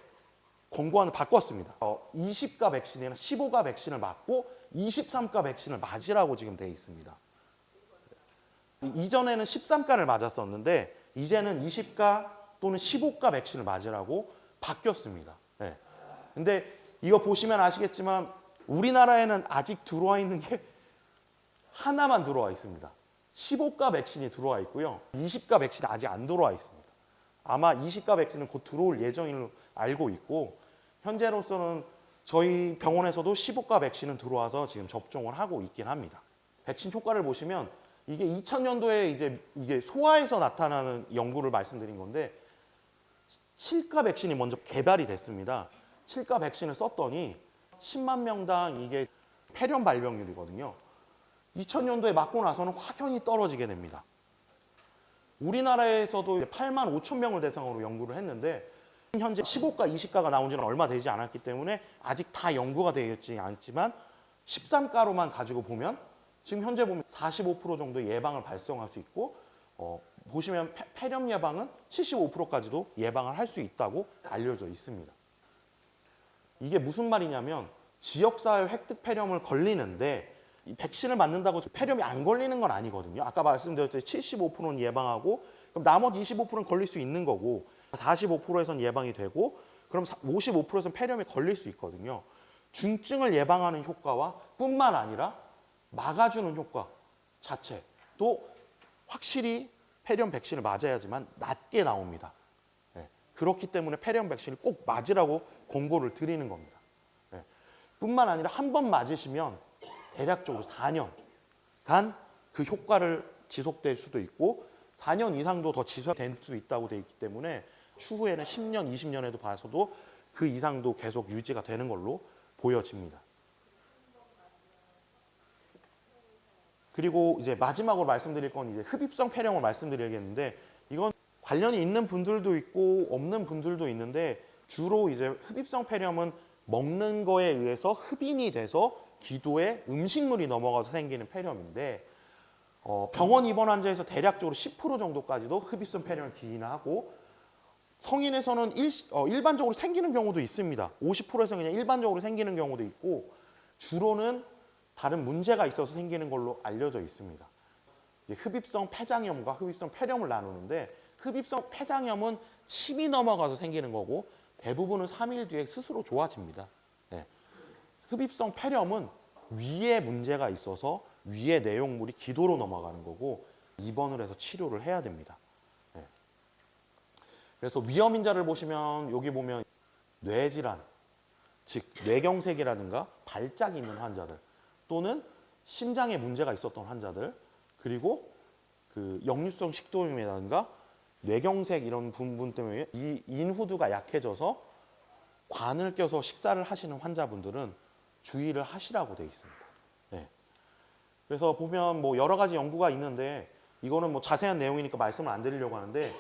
S1: 권고안을 바꿨습니다. 20가 백신이나 15가 백신을 맞고 23가 백신을 맞으라고 지금 되어 있습니다. 이전에는 13가를 맞았었는데 이제는 20가 또는 15가 백신을 맞으라고 바뀌었습니다. 네. 근데 이거 보시면 아시겠지만 우리나라에는 아직 들어와 있는 게 하나만 들어와 있습니다. 15가 백신이 들어와 있고요. 20가 백신이 아직 안 들어와 있습니다. 아마 20가 백신은 곧 들어올 예정으로 알고 있고, 현재로서는 저희 병원에서도 15가 백신은 들어와서 지금 접종을 하고 있긴 합니다. 백신 효과를 보시면 이게 2000년도에 이게 소아에서 나타나는 연구를 말씀드린 건데, 7가 백신이 먼저 개발이 됐습니다. 7가 백신을 썼더니 10만 명당 이게 폐렴 발병률이거든요. 2000년도에 맞고 나서는 확연히 떨어지게 됩니다. 우리나라에서도 8만 5천 명을 대상으로 연구를 했는데, 현재 15가, 20가가 나온 지는 얼마 되지 않았기 때문에 아직 다 연구가 되어 있지 않지만 13가로만 가지고 보면 지금 현재 보면 45% 정도 예방을 발생할 수 있고, 보시면 폐렴 예방은 75%까지도 예방을 할 수 있다고 알려져 있습니다. 이게 무슨 말이냐면 지역사회 획득 폐렴을 걸리는데 이 백신을 맞는다고 폐렴이 안 걸리는 건 아니거든요. 아까 말씀드렸듯이 75%는 예방하고, 그럼 나머지 25%는 걸릴 수 있는 거고, 45%에선 예방이 되고, 그럼 55%에선 폐렴에 걸릴 수 있거든요. 중증을 예방하는 효과와 뿐만 아니라 막아주는 효과 자체도 확실히 폐렴 백신을 맞아야지만 낮게 나옵니다. 네. 그렇기 때문에 폐렴 백신을 꼭 맞으라고 권고를 드리는 겁니다. 네. 뿐만 아니라 한 번 맞으시면 대략적으로 4년간 그 효과를 지속될 수도 있고 4년 이상도 더 지속될 수 있다고 되어 있기 때문에 추후에는 10년, 20년에도 봐서도 그 이상도 계속 유지가 되는 걸로 보여집니다. 그리고 이제 마지막으로 말씀드릴 건 이제 흡입성 폐렴을 말씀드리겠는데, 이건 관련이 있는 분들도 있고 없는 분들도 있는데, 주로 이제 흡입성 폐렴은 먹는 거에 의해서 흡인이 돼서 기도에 음식물이 넘어가서 생기는 폐렴인데, 병원 입원 환자에서 대략적으로 10% 정도까지도 흡입성 폐렴을 기인하고, 성인에서는 일반적으로 생기는 경우도 있습니다. 50%에서 그냥 일반적으로 생기는 경우도 있고, 주로는 다른 문제가 있어서 생기는 걸로 알려져 있습니다. 흡입성 폐장염과 흡입성 폐렴을 나누는데, 흡입성 폐장염은 침이 넘어가서 생기는 거고 대부분은 3일 뒤에 스스로 좋아집니다. 네. 흡입성 폐렴은 위에 문제가 있어서 위의 내용물이 기도로 넘어가는 거고 입원을 해서 치료를 해야 됩니다. 네. 그래서 위험인자를 보시면 여기 보면 뇌질환, 즉 뇌경색이라든가 발작이 있는 환자들 또는 심장에 문제가 있었던 환자들 그리고 그 역류성 식도염이라든가 뇌경색 이런 부분 때문에 이 인후두가 약해져서 관을 껴서 식사를 하시는 환자분들은 주의를 하시라고 되어 있습니다. 네. 그래서 보면 뭐 여러 가지 연구가 있는데 이거는 뭐 자세한 내용이니까 말씀을 안 드리려고 하는데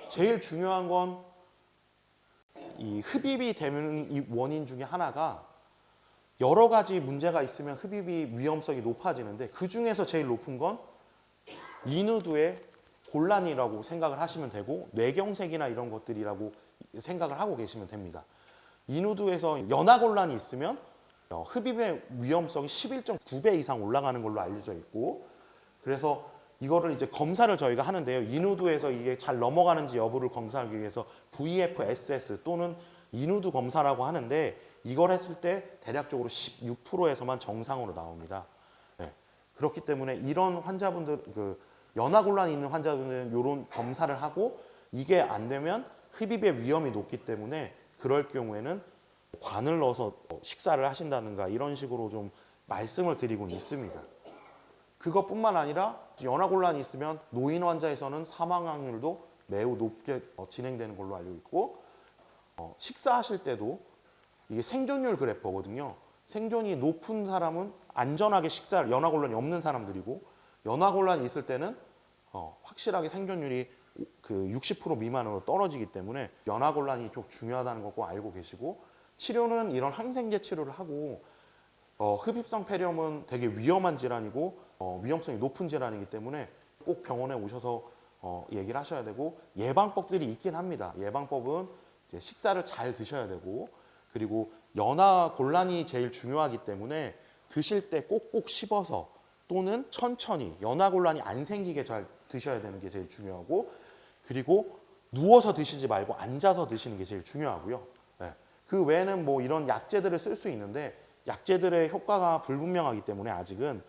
S1: 제일 중요한 건 이 흡입이 되는 이 원인 중에 하나가 여러 가지 문제가 있으면 흡입이 위험성이 높아지는데 그 중에서 제일 높은 건 인후두의 곤란이라고 생각을 하시면 되고 뇌경색이나 이런 것들이라고 생각을 하고 계시면 됩니다. 인후두에서 연화곤란이 있으면 흡입의 위험성이 11.9배 이상 올라가는 걸로 알려져 있고 그래서 이거를 이제 검사를 저희가 하는데요. 인후두에서 이게 잘 넘어가는지 여부를 검사하기 위해서 VFSS 또는 인후두 검사라고 하는데 이걸 했을 때 대략적으로 16%에서만 정상으로 나옵니다. 네. 그렇기 때문에 이런 환자분들, 연화곤란이 있는 환자들은 이런 검사를 하고 이게 안 되면 흡입의 위험이 높기 때문에 그럴 경우에는 관을 넣어서 식사를 하신다든가 이런 식으로 좀 말씀을 드리고 있습니다. 그것뿐만 아니라 연화곤란이 있으면 노인 환자에서는 사망 확률도 매우 높게 진행되는 걸로 알고 있고 식사하실 때도 이게 생존율 그래퍼거든요. 생존이 높은 사람은 안전하게 식사를 연화곤란이 없는 사람들이고 연화곤란이 있을 때는 확실하게 생존율이 그 60% 미만으로 떨어지기 때문에 연화곤란이 좀 중요하다는 거 꼭 알고 계시고 치료는 이런 항생제 치료를 하고 흡입성 폐렴은 되게 위험한 질환이고 위험성이 높은 질환이기 때문에 꼭 병원에 오셔서 얘기를 하셔야 되고 예방법들이 있긴 합니다. 예방법은 이제 식사를 잘 드셔야 되고 그리고 연화곤란이 제일 중요하기 때문에 드실 때 꼭꼭 씹어서 또는 천천히 연화곤란이 안 생기게 잘 드셔야 되는 게 제일 중요하고 그리고 누워서 드시지 말고 앉아서 드시는 게 제일 중요하고요. 네. 그 외에는 뭐 이런 약제들을 쓸 수 있는데 약제들의 효과가 불분명하기 때문에 아직은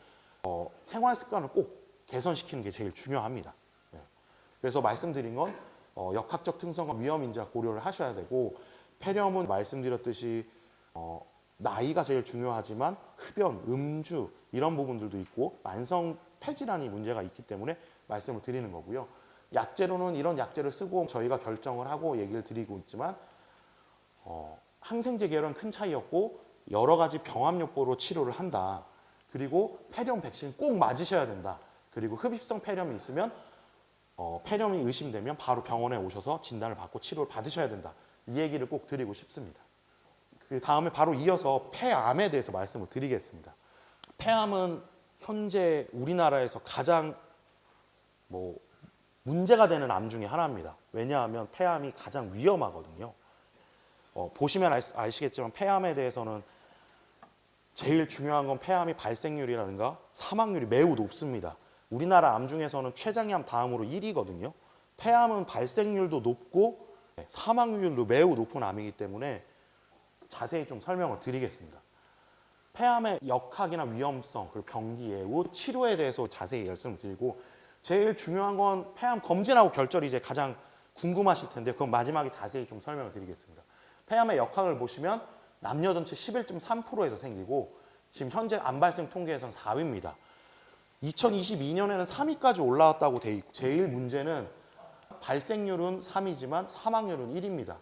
S1: 생활 습관을 꼭 개선시키는 게 제일 중요합니다. 네. 그래서 말씀드린 건 역학적 특성과 위험인자 고려를 하셔야 되고 폐렴은 말씀드렸듯이 나이가 제일 중요하지만 흡연, 음주 이런 부분들도 있고 만성 폐질환이 문제가 있기 때문에 말씀을 드리는 거고요. 약제로는 이런 약제를 쓰고 저희가 결정을 하고 얘기를 드리고 있지만 항생제 계열은 큰 차이였고 여러 가지 병합요법으로 치료를 한다. 그리고 폐렴 백신 꼭 맞으셔야 된다. 그리고 흡입성 폐렴이 있으면 폐렴이 의심되면 바로 병원에 오셔서 진단을 받고 치료를 받으셔야 된다. 이 얘기를 꼭 드리고 싶습니다. 그 다음에 바로 이어서 폐암에 대해서 말씀을 드리겠습니다. 폐암은 현재 우리나라에서 가장 문제가 되는 암 중에 하나입니다. 왜냐하면 폐암이 가장 위험하거든요. 보시면 아시겠지만 폐암에 대해서는 제일 중요한 건 폐암이 발생률이라든가 사망률이 매우 높습니다. 우리나라 암 중에서는 췌장암 다음으로 1위거든요. 폐암은 발생률도 높고 사망률도 매우 높은 암이기 때문에 자세히 좀 설명을 드리겠습니다. 폐암의 역학이나 위험성, 그리고 병기 예후, 치료에 대해서 자세히 말씀을 드리고 제일 중요한 건 폐암 검진하고 결절이 이제 가장 궁금하실 텐데 그건 마지막에 자세히 좀 설명을 드리겠습니다. 폐암의 역학을 보시면 남녀 전체 11.3%에서 생기고 지금 현재 암 발생 통계에서는 4위입니다. 2022년에는 3위까지 올라왔다고 돼 있고 제일 문제는 발생률은 3위지만 사망률은 1위입니다.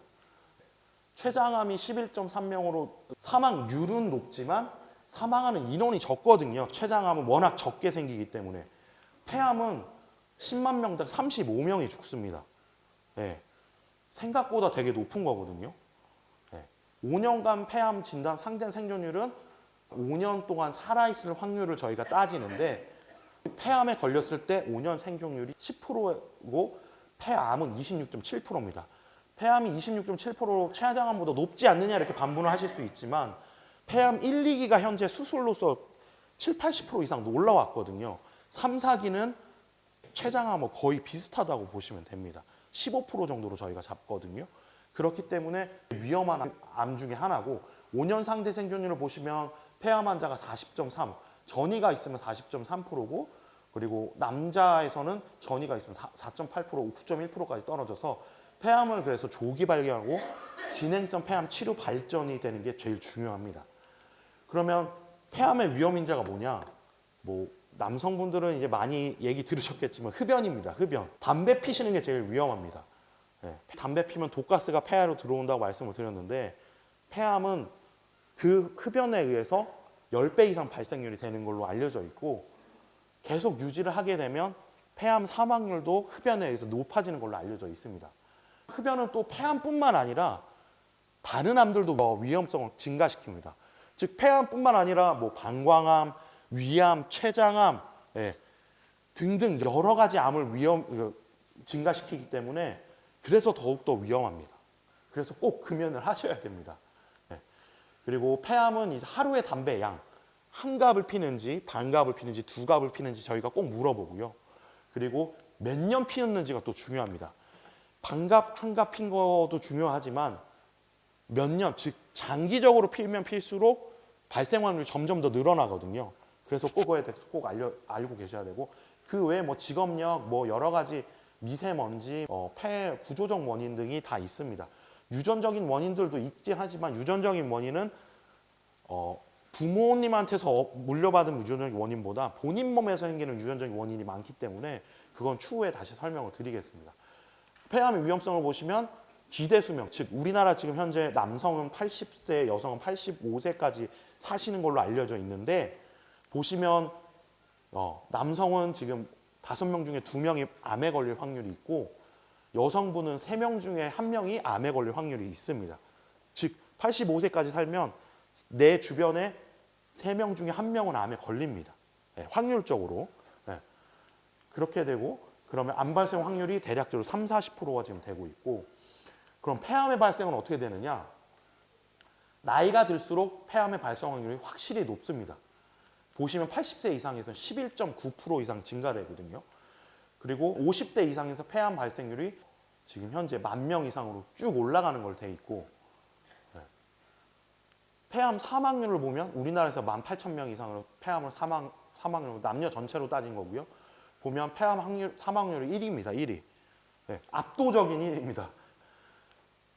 S1: 췌장암이 11.3명으로 사망률은 높지만 사망하는 인원이 적거든요. 췌장암은 워낙 적게 생기기 때문에 폐암은 10만 명당 35명이 죽습니다. 네. 생각보다 되게 높은 거거든요. 5년간 폐암 진단 상대 생존율은 5년 동안 살아있을 확률을 저희가 따지는데 폐암에 걸렸을 때 5년 생존율이 10%고 폐암은 26.7%입니다. 폐암이 26.7% 췌장암보다 높지 않느냐 이렇게 반문을 하실 수 있지만 폐암 1, 2기가 현재 수술로서 7, 80% 이상 올라왔거든요. 3, 4기는 췌장암하고 거의 비슷하다고 보시면 됩니다. 15% 정도로 저희가 잡거든요. 그렇기 때문에 위험한 암 중에 하나고 5년 상대 생존율을 보시면 폐암 환자가 40.3, 전이가 있으면 40.3%고 그리고 남자에서는 전이가 있으면 4.8%, 9.1%까지 떨어져서 폐암을 그래서 조기 발견하고 진행성 폐암 치료 발전이 되는 게 제일 중요합니다. 그러면 폐암의 위험 인자가 뭐냐? 뭐 남성분들은 이제 많이 얘기 들으셨겠지만 흡연입니다. 흡연. 담배 피시는 게 제일 위험합니다. 네. 담배 피면 독가스가 폐하로 들어온다고 말씀을 드렸는데 폐암은 그 흡연에 의해서 10배 이상 발생률이 되는 걸로 알려져 있고 계속 유지를 하게 되면 폐암 사망률도 흡연에 의해서 높아지는 걸로 알려져 있습니다. 흡연은 또 폐암뿐만 아니라 다른 암들도 위험성을 증가시킵니다. 즉 폐암뿐만 아니라 뭐 방광암, 위암, 췌장암 등등 여러 가지 암을 증가시키기 때문에 그래서 더욱더 위험합니다. 그래서 꼭 금연을 하셔야 됩니다. 그리고 폐암은 이제 하루에 담배 양, 한 갑을 피는지, 반 갑을 피는지, 두 갑을 피는지 저희가 꼭 물어보고요. 그리고 몇 년 피웠는지가 또 중요합니다. 반갑, 한갑 핀 것도 중요하지만 몇 년, 즉 장기적으로 피면 필수록 발생 확률이 점점 더 늘어나거든요. 그래서 그거에 대해서 꼭 알고 계셔야 되고 그 외에 뭐 직업력, 뭐 여러 가지 미세먼지, 폐 구조적 원인 등이 다 있습니다. 유전적인 원인들도 있긴 하지만 유전적인 원인은 부모님한테서 물려받은 유전적인 원인보다 본인 몸에서 생기는 유전적인 원인이 많기 때문에 그건 추후에 다시 설명을 드리겠습니다. 폐암의 위험성을 보시면 기대 수명, 즉 우리나라 지금 현재 남성은 80세, 여성은 85세까지 사시는 걸로 알려져 있는데 보시면 남성은 지금 5명 중에 2명이 암에 걸릴 확률이 있고 여성분은 3명 중에 1명이 암에 걸릴 확률이 있습니다. 즉 85세까지 살면 내 주변에 3명 중에 1명은 암에 걸립니다. 확률적으로. 그렇게 되고 그러면 암 발생 확률이 대략적으로 30-40%가 지금 되고 있고 그럼 폐암의 발생은 어떻게 되느냐? 나이가 들수록 폐암의 발생 확률이 확실히 높습니다. 보시면 80세 이상에서는 11.9% 이상 증가되거든요. 그리고 50대 이상에서 폐암 발생률이 지금 현재 10,000명 이상으로 쭉 올라가는 걸 돼 있고 폐암 사망률을 보면 우리나라에서 18,000명 이상으로 폐암을 사망률 남녀 전체로 따진 거고요. 보면 폐암 사망률이 1위입니다. 1위. 압도적인 1위입니다.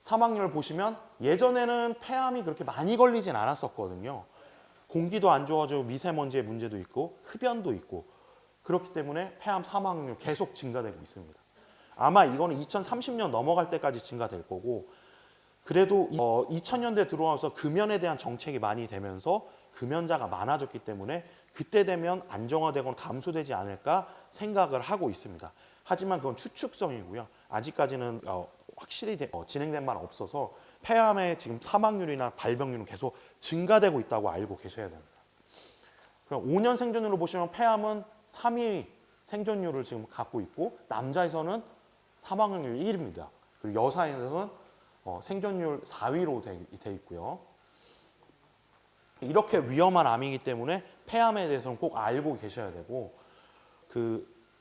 S1: 사망률을 보시면 예전에는 폐암이 그렇게 많이 걸리진 않았었거든요. 공기도 안 좋아지고 미세먼지의 문제도 있고 흡연도 있고 그렇기 때문에 폐암 사망률 계속 증가되고 있습니다. 아마 이거는 2030년 넘어갈 때까지 증가될 거고 그래도 2000년대 들어와서 금연에 대한 정책이 많이 되면서 금연자가 많아졌기 때문에 그때 되면 안정화되거나 감소되지 않을까 생각을 하고 있습니다. 하지만 그건 추측성이고요. 아직까지는 확실히 진행된 바는 없어서 폐암의 지금 사망률이나 발병률은 계속 증가되고 있다고 알고 계셔야 됩니다. 그럼 5년 생존율로 보시면 폐암은 3위 생존율을 지금 갖고 있고 남자에서는 사망률 1위입니다. 그리고 여자에서는 생존율 4위로 돼 있고요. 이렇게 위험한 암이기 때문에 폐암에 대해서는 꼭 알고 계셔야 되고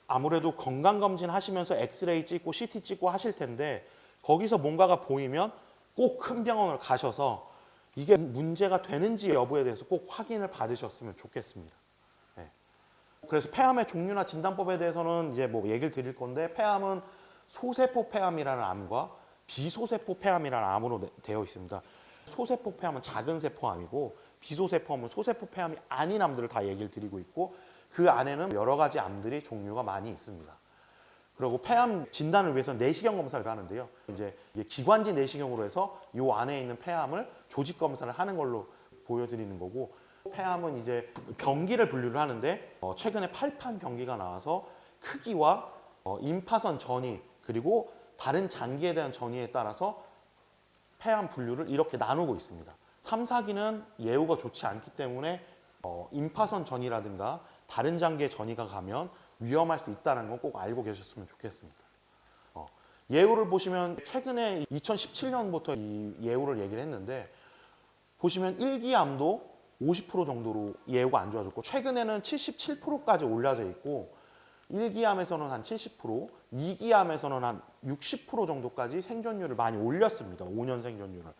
S1: 아무래도 건강검진 하시면서 엑스레이 찍고 CT 찍고 하실 텐데 거기서 뭔가가 보이면 꼭 큰 병원을 가셔서 이게 문제가 되는지 여부에 대해서 꼭 확인을 받으셨으면 좋겠습니다. 그래서 폐암의 종류나 진단법에 대해서는 이제 뭐 얘기를 드릴 건데 폐암은 소세포 폐암이라는 암과 비소세포 폐암이라는 암으로 되어 있습니다. 소세포 폐암은 작은 세포암이고 비소세포암은 소세포 폐암이 아닌 암들을 다 얘기를 드리고 있고 그 안에는 여러 가지 암들이 종류가 많이 있습니다. 그리고 폐암 진단을 위해서 내시경 검사를 하는데요. 이제 기관지 내시경으로 해서 이 안에 있는 폐암을 조직 검사를 하는 걸로 보여드리는 거고 폐암은 이제 병기를 분류를 하는데 최근에 8판 병기가 나와서 크기와 임파선 전이 그리고 다른 장기에 대한 전이에 따라서 폐암 분류를 이렇게 나누고 있습니다. 3, 4기는 예후가 좋지 않기 때문에 임파선 전이라든가 다른 장기의 전이가 가면 위험할 수 있다는 건 꼭 알고 계셨으면 좋겠습니다. 예후를 보시면 최근에 2017년부터 이 예후를 얘기를 했는데 보시면 1기암도 50% 정도로 예후가 안 좋아졌고 최근에는 77%까지 올라져 있고 1기암에서는 한 70%, 2기암에서는 한 60% 정도까지 생존율을 많이 올렸습니다. 5년 생존율을.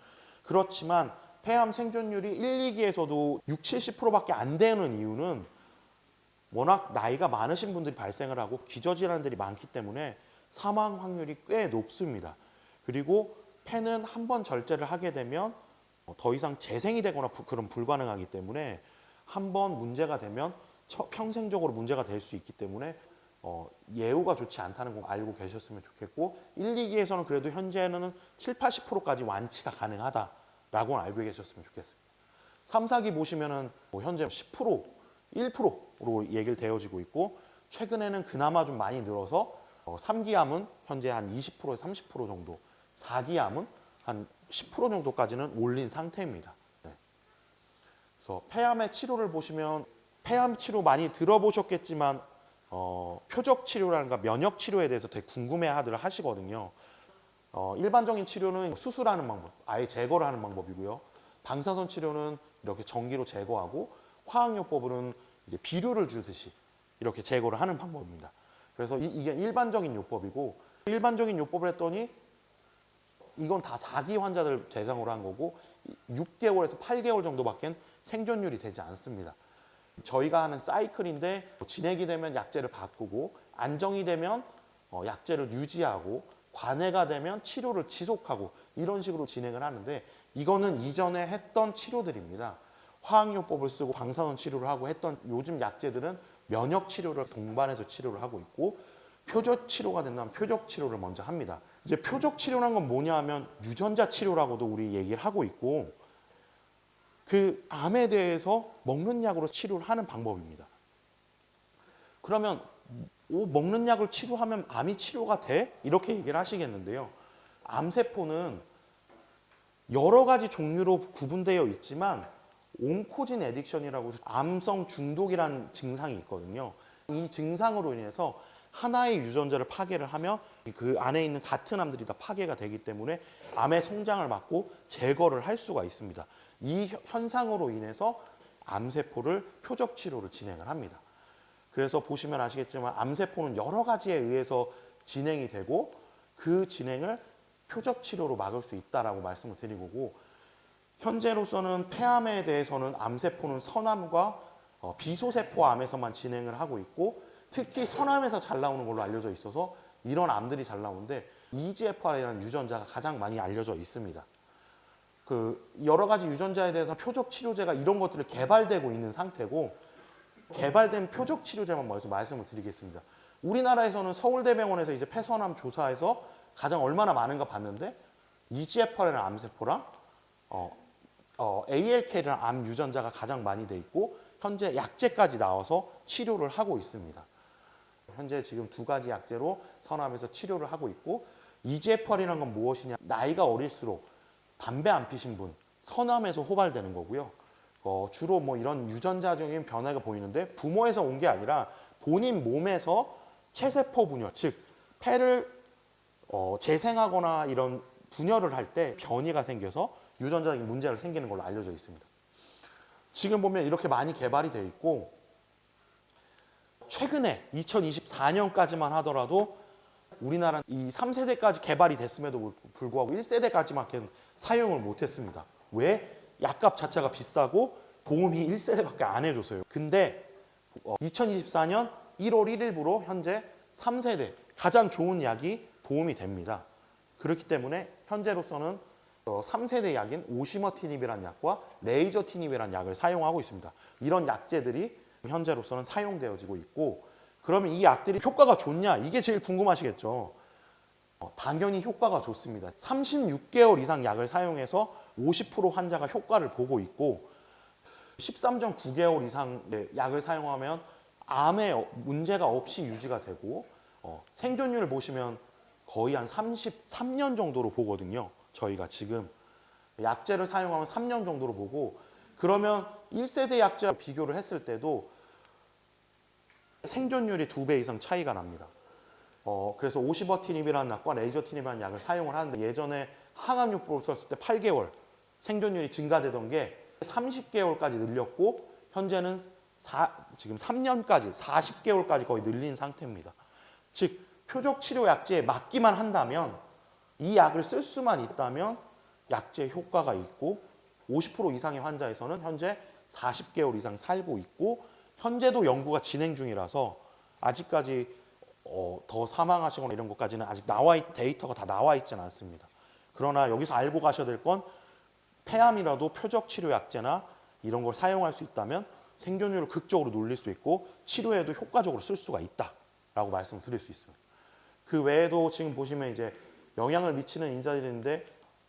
S1: 그렇지만 폐암 생존율이 1, 2기에서도 60, 70%밖에 안 되는 이유는 워낙 나이가 많으신 분들이 발생을 하고 기저질환들이 많기 때문에 사망 확률이 꽤 높습니다. 그리고 폐는 한번 절제를 하게 되면 더 이상 재생이 되거나 그런 불가능하기 때문에 한번 문제가 되면 평생적으로 문제가 될 수 있기 때문에 예후가 좋지 않다는 거 알고 계셨으면 좋겠고 1, 2기에서는 그래도 현재는 7, 80%까지 완치가 가능하다라고 알고 계셨으면 좋겠습니다. 3, 4기 보시면은 현재 10%, 1%로 얘기를 되어지고 있고 최근에는 그나마 좀 많이 늘어서 3기암은 현재 한 20%에서 30% 정도, 4기암은 한 10% 정도까지는 올린 상태입니다. 네. 그래서 폐암의 치료를 보시면 폐암 치료 많이 들어보셨겠지만 표적 치료라든가 면역 치료에 대해서 되게 궁금해하들 하시거든요. 일반적인 치료는 수술하는 방법, 아예 제거를 하는 방법이고요. 방사선 치료는 이렇게 전기로 제거하고 화학요법으로는 이제 비료를 주듯이 이렇게 제거를 하는 방법입니다. 그래서 이게 일반적인 요법이고 일반적인 요법을 했더니 이건 다 4기 환자들 대상으로 한 거고 6개월에서 8개월 정도밖에 생존율이 되지 않습니다. 저희가 하는 사이클인데 진행이 되면 약제를 바꾸고 안정이 되면 약제를 유지하고 관해가 되면 치료를 지속하고 이런 식으로 진행을 하는데 이거는 이전에 했던 치료들입니다. 화학요법을 쓰고 방사선 치료를 하고 했던 요즘 약제들은 면역 치료를 동반해서 치료를 하고 있고 표적 치료가 된다면 표적 치료를 먼저 합니다. 이제 표적 치료란 건 뭐냐 하면 유전자 치료라고도 우리 얘기를 하고 있고 그 암에 대해서 먹는 약으로 치료를 하는 방법입니다. 그러면 먹는 약을 치료하면 암이 치료가 돼? 이렇게 얘기를 하시겠는데요. 암세포는 여러 가지 종류로 구분되어 있지만 온코진 애딕션이라고 암성 중독이라는 증상이 있거든요. 이 증상으로 인해서 하나의 유전자를 파괴를 하면 그 안에 있는 같은 암들이 다 파괴가 되기 때문에 암의 성장을 막고 제거를 할 수가 있습니다. 이 현상으로 인해서 암세포를 표적 치료를 진행을 합니다. 그래서 보시면 아시겠지만 암세포는 여러 가지에 의해서 진행이 되고 그 진행을 표적 치료로 막을 수 있다라고 말씀을 드린 거고 현재로서는 폐암에 대해서는 암세포는 선암과 비소세포암에서만 진행을 하고 있고 특히 선암에서 잘 나오는 걸로 알려져 있어서 이런 암들이 잘 나오는데 EGFR이라는 유전자가 가장 많이 알려져 있습니다. 그 여러 가지 유전자에 대해서 표적 치료제가 이런 것들을 개발되고 있는 상태고 개발된 표적 치료제만 먼저 말씀을 드리겠습니다. 우리나라에서는 서울대병원에서 이제 폐선암 조사에서 가장 얼마나 많은가 봤는데 EGFR이라는 암세포랑 ALK라는 암 유전자가 가장 많이 돼 있고 현재 약제까지 나와서 치료를 하고 있습니다. 현재 지금 2가지 약제로 선암에서 치료를 하고 있고 EGFR이라는 건 무엇이냐? 나이가 어릴수록 담배 안 피신 분, 선암에서 호발되는 거고요. 주로 뭐 이런 유전자적인 변화가 보이는데 부모에서 온 게 아니라 본인 몸에서 체세포 분열, 즉 폐를 재생하거나 이런 분열을 할 때 변이가 생겨서 유전자적인 문제가 생기는 걸로 알려져 있습니다. 지금 보면 이렇게 많이 개발이 되어 있고 최근에 2024년까지만 하더라도 우리나라는 이 3세대까지 개발이 됐음에도 불구하고 1세대까지밖에 사용을 못했습니다. 왜? 약값 자체가 비싸고 보험이 1세대밖에 안 해줘서요. 근데 2024년 1월 1일부로 현재 3세대 가장 좋은 약이 보험이 됩니다. 그렇기 때문에 현재로서는 3세대 약인 오시머티닙이라는 약과 레이저티닙이라는 약을 사용하고 있습니다. 이런 약제들이 현재로서는 사용되어지고 있고 그러면 이 약들이 효과가 좋냐? 이게 제일 궁금하시겠죠. 당연히 효과가 좋습니다. 36개월 이상 약을 사용해서 50% 환자가 효과를 보고 있고 13.9개월 이상의 약을 사용하면 암에 문제가 없이 유지가 되고 생존율을 보시면 거의 한 33년 정도로 보거든요. 저희가 지금 약제를 사용하면 3년 정도로 보고 그러면 1세대 약제와 비교를 했을 때도 생존율이 2배 이상 차이가 납니다. 그래서 오시버티닙이라는 약과 레이저티닙이라는 약을 사용을 하는데 예전에 항암요법을 썼을 때 8개월 생존율이 증가되던 게 30개월까지 늘렸고 현재는 지금 3년까지 40개월까지 거의 늘린 상태입니다. 즉 표적 치료 약제에 맞기만 한다면 이 약을 쓸 수만 있다면 약제 효과가 있고 50% 이상의 환자에서는 현재 40개월 이상 살고 있고 현재도 연구가 진행 중이라서 아직까지 더 사망하시거나 이런 것까지는 아직 데이터가 다 나와 있지는 않습니다. 그러나 여기서 알고 가셔야 될 건 폐암이라도 표적 치료 약제나 이런 걸 사용할 수 있다면 생존율을 극적으로 늘릴 수 있고 치료에도 효과적으로 쓸 수가 있다라고 말씀을 드릴 수 있습니다. 그 외에도 지금 보시면 이제 영향을 미치는 인자들인데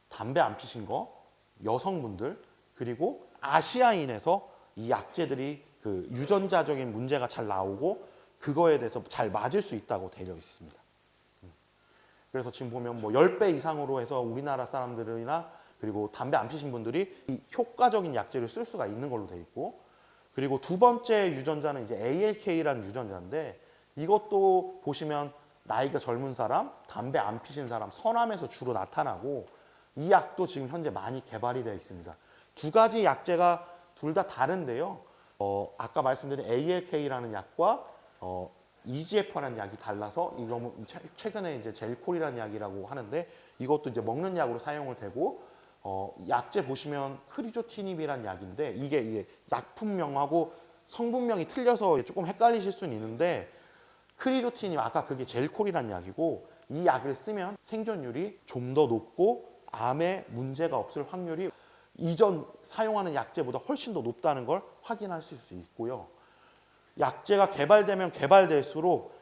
S1: 담배 안 피신 거, 여성분들, 그리고 아시아인에서 이 약제들이 그 유전자적인 문제가 잘 나오고 그거에 대해서 잘 맞을 수 있다고 되어 있습니다. 그래서 지금 보면 뭐 10배 이상으로 해서 우리나라 사람들이나 그리고 담배 안 피신 분들이 이 효과적인 약제를 쓸 수가 있는 걸로 되어 있고, 그리고 두 번째 유전자는 이제 ALK라는 유전자인데 이것도 보시면 나이가 젊은 사람, 담배 안 피신 사람, 서남에서 주로 나타나고 이 약도 지금 현재 많이 개발이 되어 있습니다. 두 가지 약제가 둘 다 다른데요. 아까 말씀드린 ALK라는 약과 EGFR라는 약이 달라서 이거 최근에 이제 젤콜이라는 약이라고 하는데 이것도 이제 먹는 약으로 사용을 되고 약제 보시면 크리조티닙이라는 약인데 이게 약품명하고 성분명이 틀려서 조금 헷갈리실 수는 있는데 크리조티닙 아까 그게 젤콜이라는 약이고 이 약을 쓰면 생존율이 좀 더 높고 암에 문제가 없을 확률이 이전 사용하는 약제보다 훨씬 더 높다는 걸 확인하실 수 있고요. 약제가 개발되면 개발될수록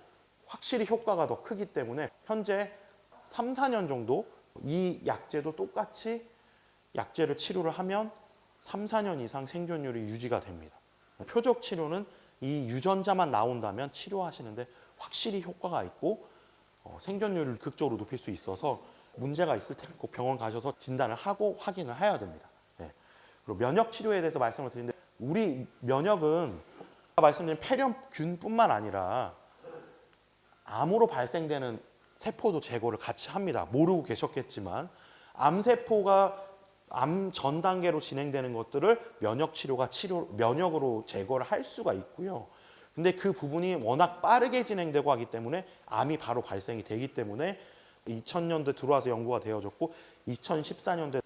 S1: 확실히 효과가 더 크기 때문에 현재 3, 4년 정도 이 약제도 똑같이 약제를 치료를 하면 3, 4년 이상 생존율이 유지가 됩니다. 표적 치료는 이 유전자만 나온다면 치료하시는데 확실히 효과가 있고 생존율을 극적으로 높일 수 있어서 문제가 있을 때는 꼭 병원 가셔서 진단을 하고 확인을 해야 됩니다. 네. 그리고 면역 치료에 대해서 말씀을 드리는데 우리 면역은 아까 말씀드린 폐렴균뿐만 아니라 암으로 발생되는 세포도 제거를 같이 합니다. 모르고 계셨겠지만 암세포가 암 전 단계로 진행되는 것들을 면역 치료가 면역으로 제거를 할 수가 있고요. 근데 그 부분이 워낙 빠르게 진행되고 하기 때문에 암이 바로 발생이 되기 때문에 2000년대 들어와서 연구가 되어졌고 2014년대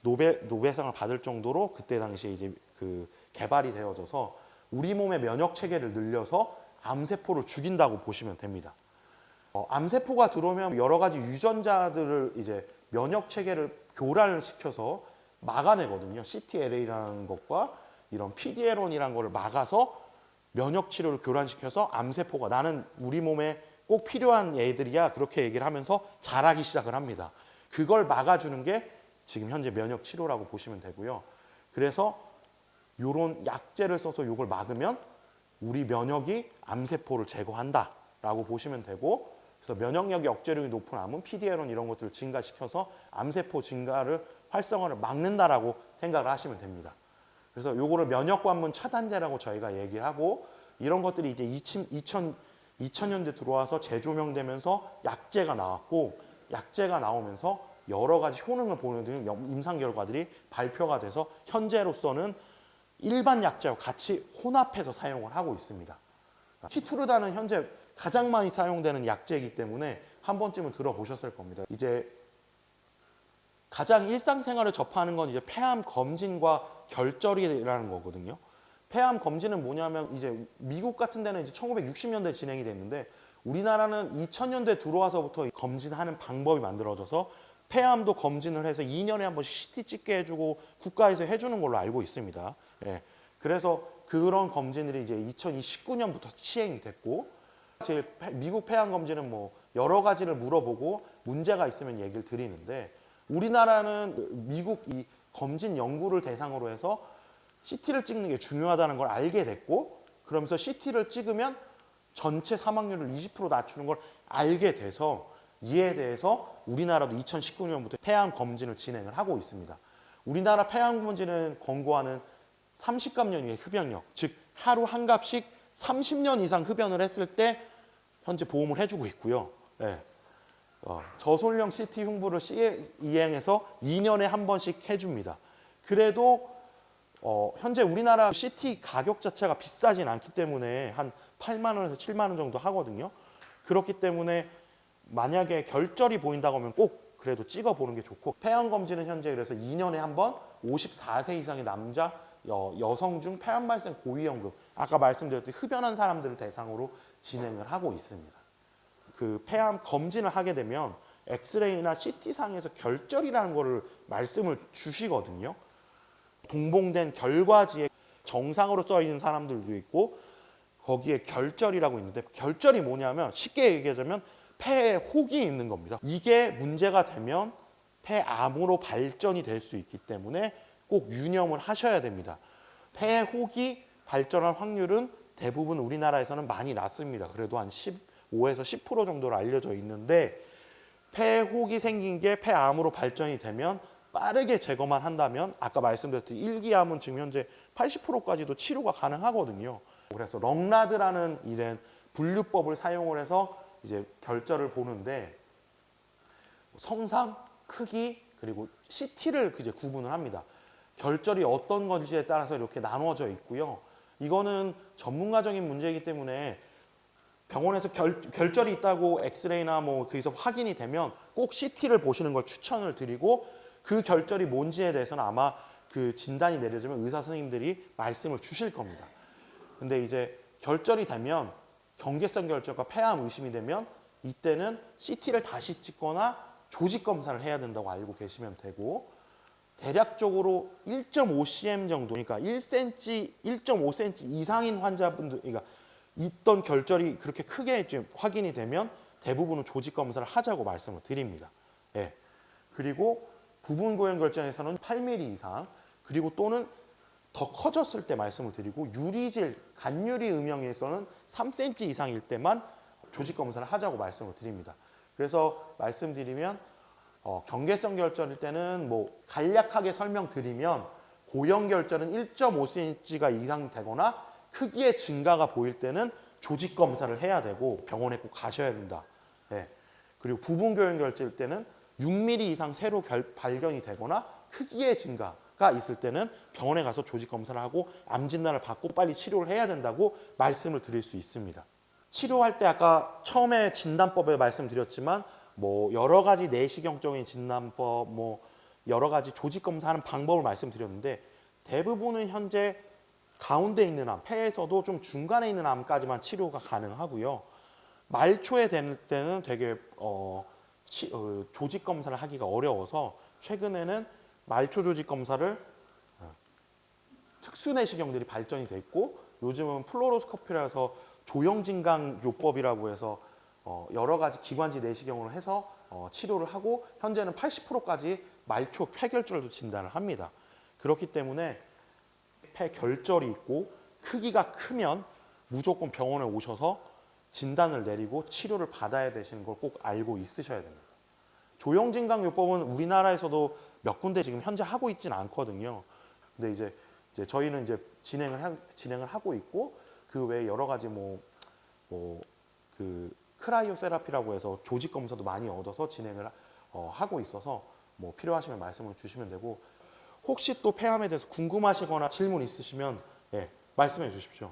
S1: 노벨상을 받을 정도로 그때 당시에 이제 그 개발이 되어져서 우리 몸의 면역 체계를 늘려서 암세포를 죽인다고 보시면 됩니다. 암세포가 들어오면 여러 가지 유전자들을 이제 면역 체계를 교란을 시켜서 막아내거든요. CTLA라는 것과 이런 PD-L1이라는 것을 막아서 면역 치료를 교란시켜서 암세포가 나는 우리 몸에 꼭 필요한 애들이야 그렇게 얘기를 하면서 자라기 시작을 합니다. 그걸 막아주는 게 지금 현재 면역 치료라고 보시면 되고요. 그래서 이런 약제를 써서 이걸 막으면 우리 면역이 암세포를 제거한다라고 보시면 되고, 그래서 면역력이 억제력이 높은 암은 PD-L1 이런 것들을 증가시켜서 암세포 증가를 활성화를 막는다라고 생각을 하시면 됩니다. 그래서 요거를 면역관문 차단제라고 저희가 얘기를 하고 이런 것들이 이제 2000년대 들어와서 재조명되면서 약제가 나왔고 약제가 나오면서 여러 가지 효능을 보여주는 임상 결과들이 발표가 돼서 현재로서는 일반 약제와 같이 혼합해서 사용을 하고 있습니다. 키투르다는 현재 가장 많이 사용되는 약제이기 때문에 한 번쯤은 들어보셨을 겁니다. 이제 가장 일상생활을 접하는 건 이제 폐암 검진과 결절이라는 거거든요. 폐암 검진은 뭐냐면 이제 미국 같은 데는 이제 1960년대 진행이 됐는데 우리나라는 2000년대 들어와서부터 검진하는 방법이 만들어져서 폐암도 검진을 해서 2년에 한 번씩 CT 찍게 해주고 국가에서 해주는 걸로 알고 있습니다. 예. 그래서 그런 검진들이 이제 2019년부터 시행이 됐고 미국 폐암 검진은 뭐 여러 가지를 물어보고 문제가 있으면 얘기를 드리는데 우리나라는 미국 이 검진 연구를 대상으로 해서 CT를 찍는 게 중요하다는 걸 알게 됐고 그러면서 CT를 찍으면 전체 사망률을 20% 낮추는 걸 알게 돼서 이에 대해서 우리나라도 2019년부터 폐암 검진을 진행을 하고 있습니다. 우리나라 폐암 검진은 권고하는 30감년 이의 흡연력, 즉 하루 한 갑씩 30년 이상 흡연을 했을 때 현재 보험을 해주고 있고요. 네. 저솔령 CT 흉부를 이행해서 2년에 한 번씩 해줍니다. 그래도 현재 우리나라 CT 가격 자체가 비싸진 않기 때문에 한 8만 원에서 7만 원 정도 하거든요. 그렇기 때문에 만약에 결절이 보인다고 하면 꼭 그래도 찍어보는 게 좋고 폐암 검진은 현재 그래서 2년에 한 번 54세 이상의 남자 여성 중 폐암 발생 고위험군, 아까 말씀드렸듯이 흡연한 사람들을 대상으로 진행을 하고 있습니다. 그 폐암 검진을 하게 되면 엑스레이나 CT상에서 결절이라는 거를 말씀을 주시거든요. 동봉된 결과지에 정상으로 써 있는 사람들도 있고 거기에 결절이라고 있는데, 결절이 뭐냐면 쉽게 얘기하자면 폐에 혹이 있는 겁니다. 이게 문제가 되면 폐암으로 발전이 될 수 있기 때문에 꼭 유념을 하셔야 됩니다. 폐에 혹이 발전할 확률은 대부분 우리나라에서는 많이 낮습니다. 그래도 한 15에서 10% 정도로 알려져 있는데, 폐에 혹이 생긴 게 폐암으로 발전이 되면 빠르게 제거만 한다면 아까 말씀드렸듯이 일기암은 지금 현재 80%까지도 치료가 가능하거든요. 그래서 렁라드라는 이런 분류법을 사용을 해서 이제 결절을 보는데, 성상, 크기, 그리고 CT를 이제 구분을 합니다. 결절이 어떤 건지에 따라서 이렇게 나누어져 있고요. 이거는 전문가적인 문제이기 때문에 병원에서 결절이 있다고 엑스레이나 뭐 거기서 확인이 되면 꼭 CT를 보시는 걸 추천을 드리고, 그 결절이 뭔지에 대해서는 아마 그 진단이 내려지면 의사 선생님들이 말씀을 주실 겁니다. 근데 이제 결절이 되면, 경계성 결절과 폐암 의심이 되면 이때는 CT를 다시 찍거나 조직 검사를 해야 된다고 알고 계시면 되고, 대략적으로 1.5cm 정도, 그러니까 1cm, 1.5cm 이상인 환자분들, 그러니까 있던 결절이 그렇게 크게 좀 확인이 되면 대부분은 조직 검사를 하자고 말씀을 드립니다. 예. 그리고 부분 고형 결절에서는 8mm 이상, 그리고 또는 더 커졌을 때 말씀을 드리고, 유리질, 간유리 음영에서는 3cm 이상일 때만 조직 검사를 하자고 말씀을 드립니다. 그래서 말씀드리면 경계성 결절일 때는 뭐 간략하게 설명드리면, 고형 결절은 1.5cm가 이상 되거나 크기의 증가가 보일 때는 조직 검사를 해야 되고 병원에 꼭 가셔야 된다. 네. 그리고 부분 고형 결절일 때는 6mm 이상 새로 발견이 되거나 크기의 증가가 있을 때는 병원에 가서 조직 검사를 하고 암 진단을 받고 빨리 치료를 해야 된다고 말씀을 드릴 수 있습니다. 치료할 때 아까 처음에 진단법에 말씀드렸지만 뭐 여러 가지 내시경적인 진단법, 뭐 여러 가지 조직 검사하는 방법을 말씀드렸는데, 대부분은 현재 가운데 있는 암, 폐에서도 좀 중간에 있는 암까지만 치료가 가능하고요. 말초에 될 때는 되게 조직 검사를 하기가 어려워서 최근에는 말초 조직 검사를 특수 내시경들이 발전이 돼 있고, 요즘은 플로로스코피라서 조형진강 요법이라고 해서 여러 가지 기관지 내시경으로 해서 치료를 하고, 현재는 80%까지 말초 폐결절도 진단을 합니다. 그렇기 때문에 폐결절이 있고 크기가 크면 무조건 병원에 오셔서 진단을 내리고 치료를 받아야 되시는 걸 꼭 알고 있으셔야 됩니다. 조형진강 요법은 우리나라에서도 몇 군데 지금 현재 하고 있지는 않거든요. 근데 이제 저희는 이제 진행을 하고 있고, 그 외에 여러 가지 그 크라이오 세라피라고 해서 조직 검사도 많이 얻어서 진행을 하고 있어서 뭐 필요하시면 말씀을 주시면 되고, 혹시 또 폐암에 대해서 궁금하시거나 질문 있으시면 말씀해 주십시오.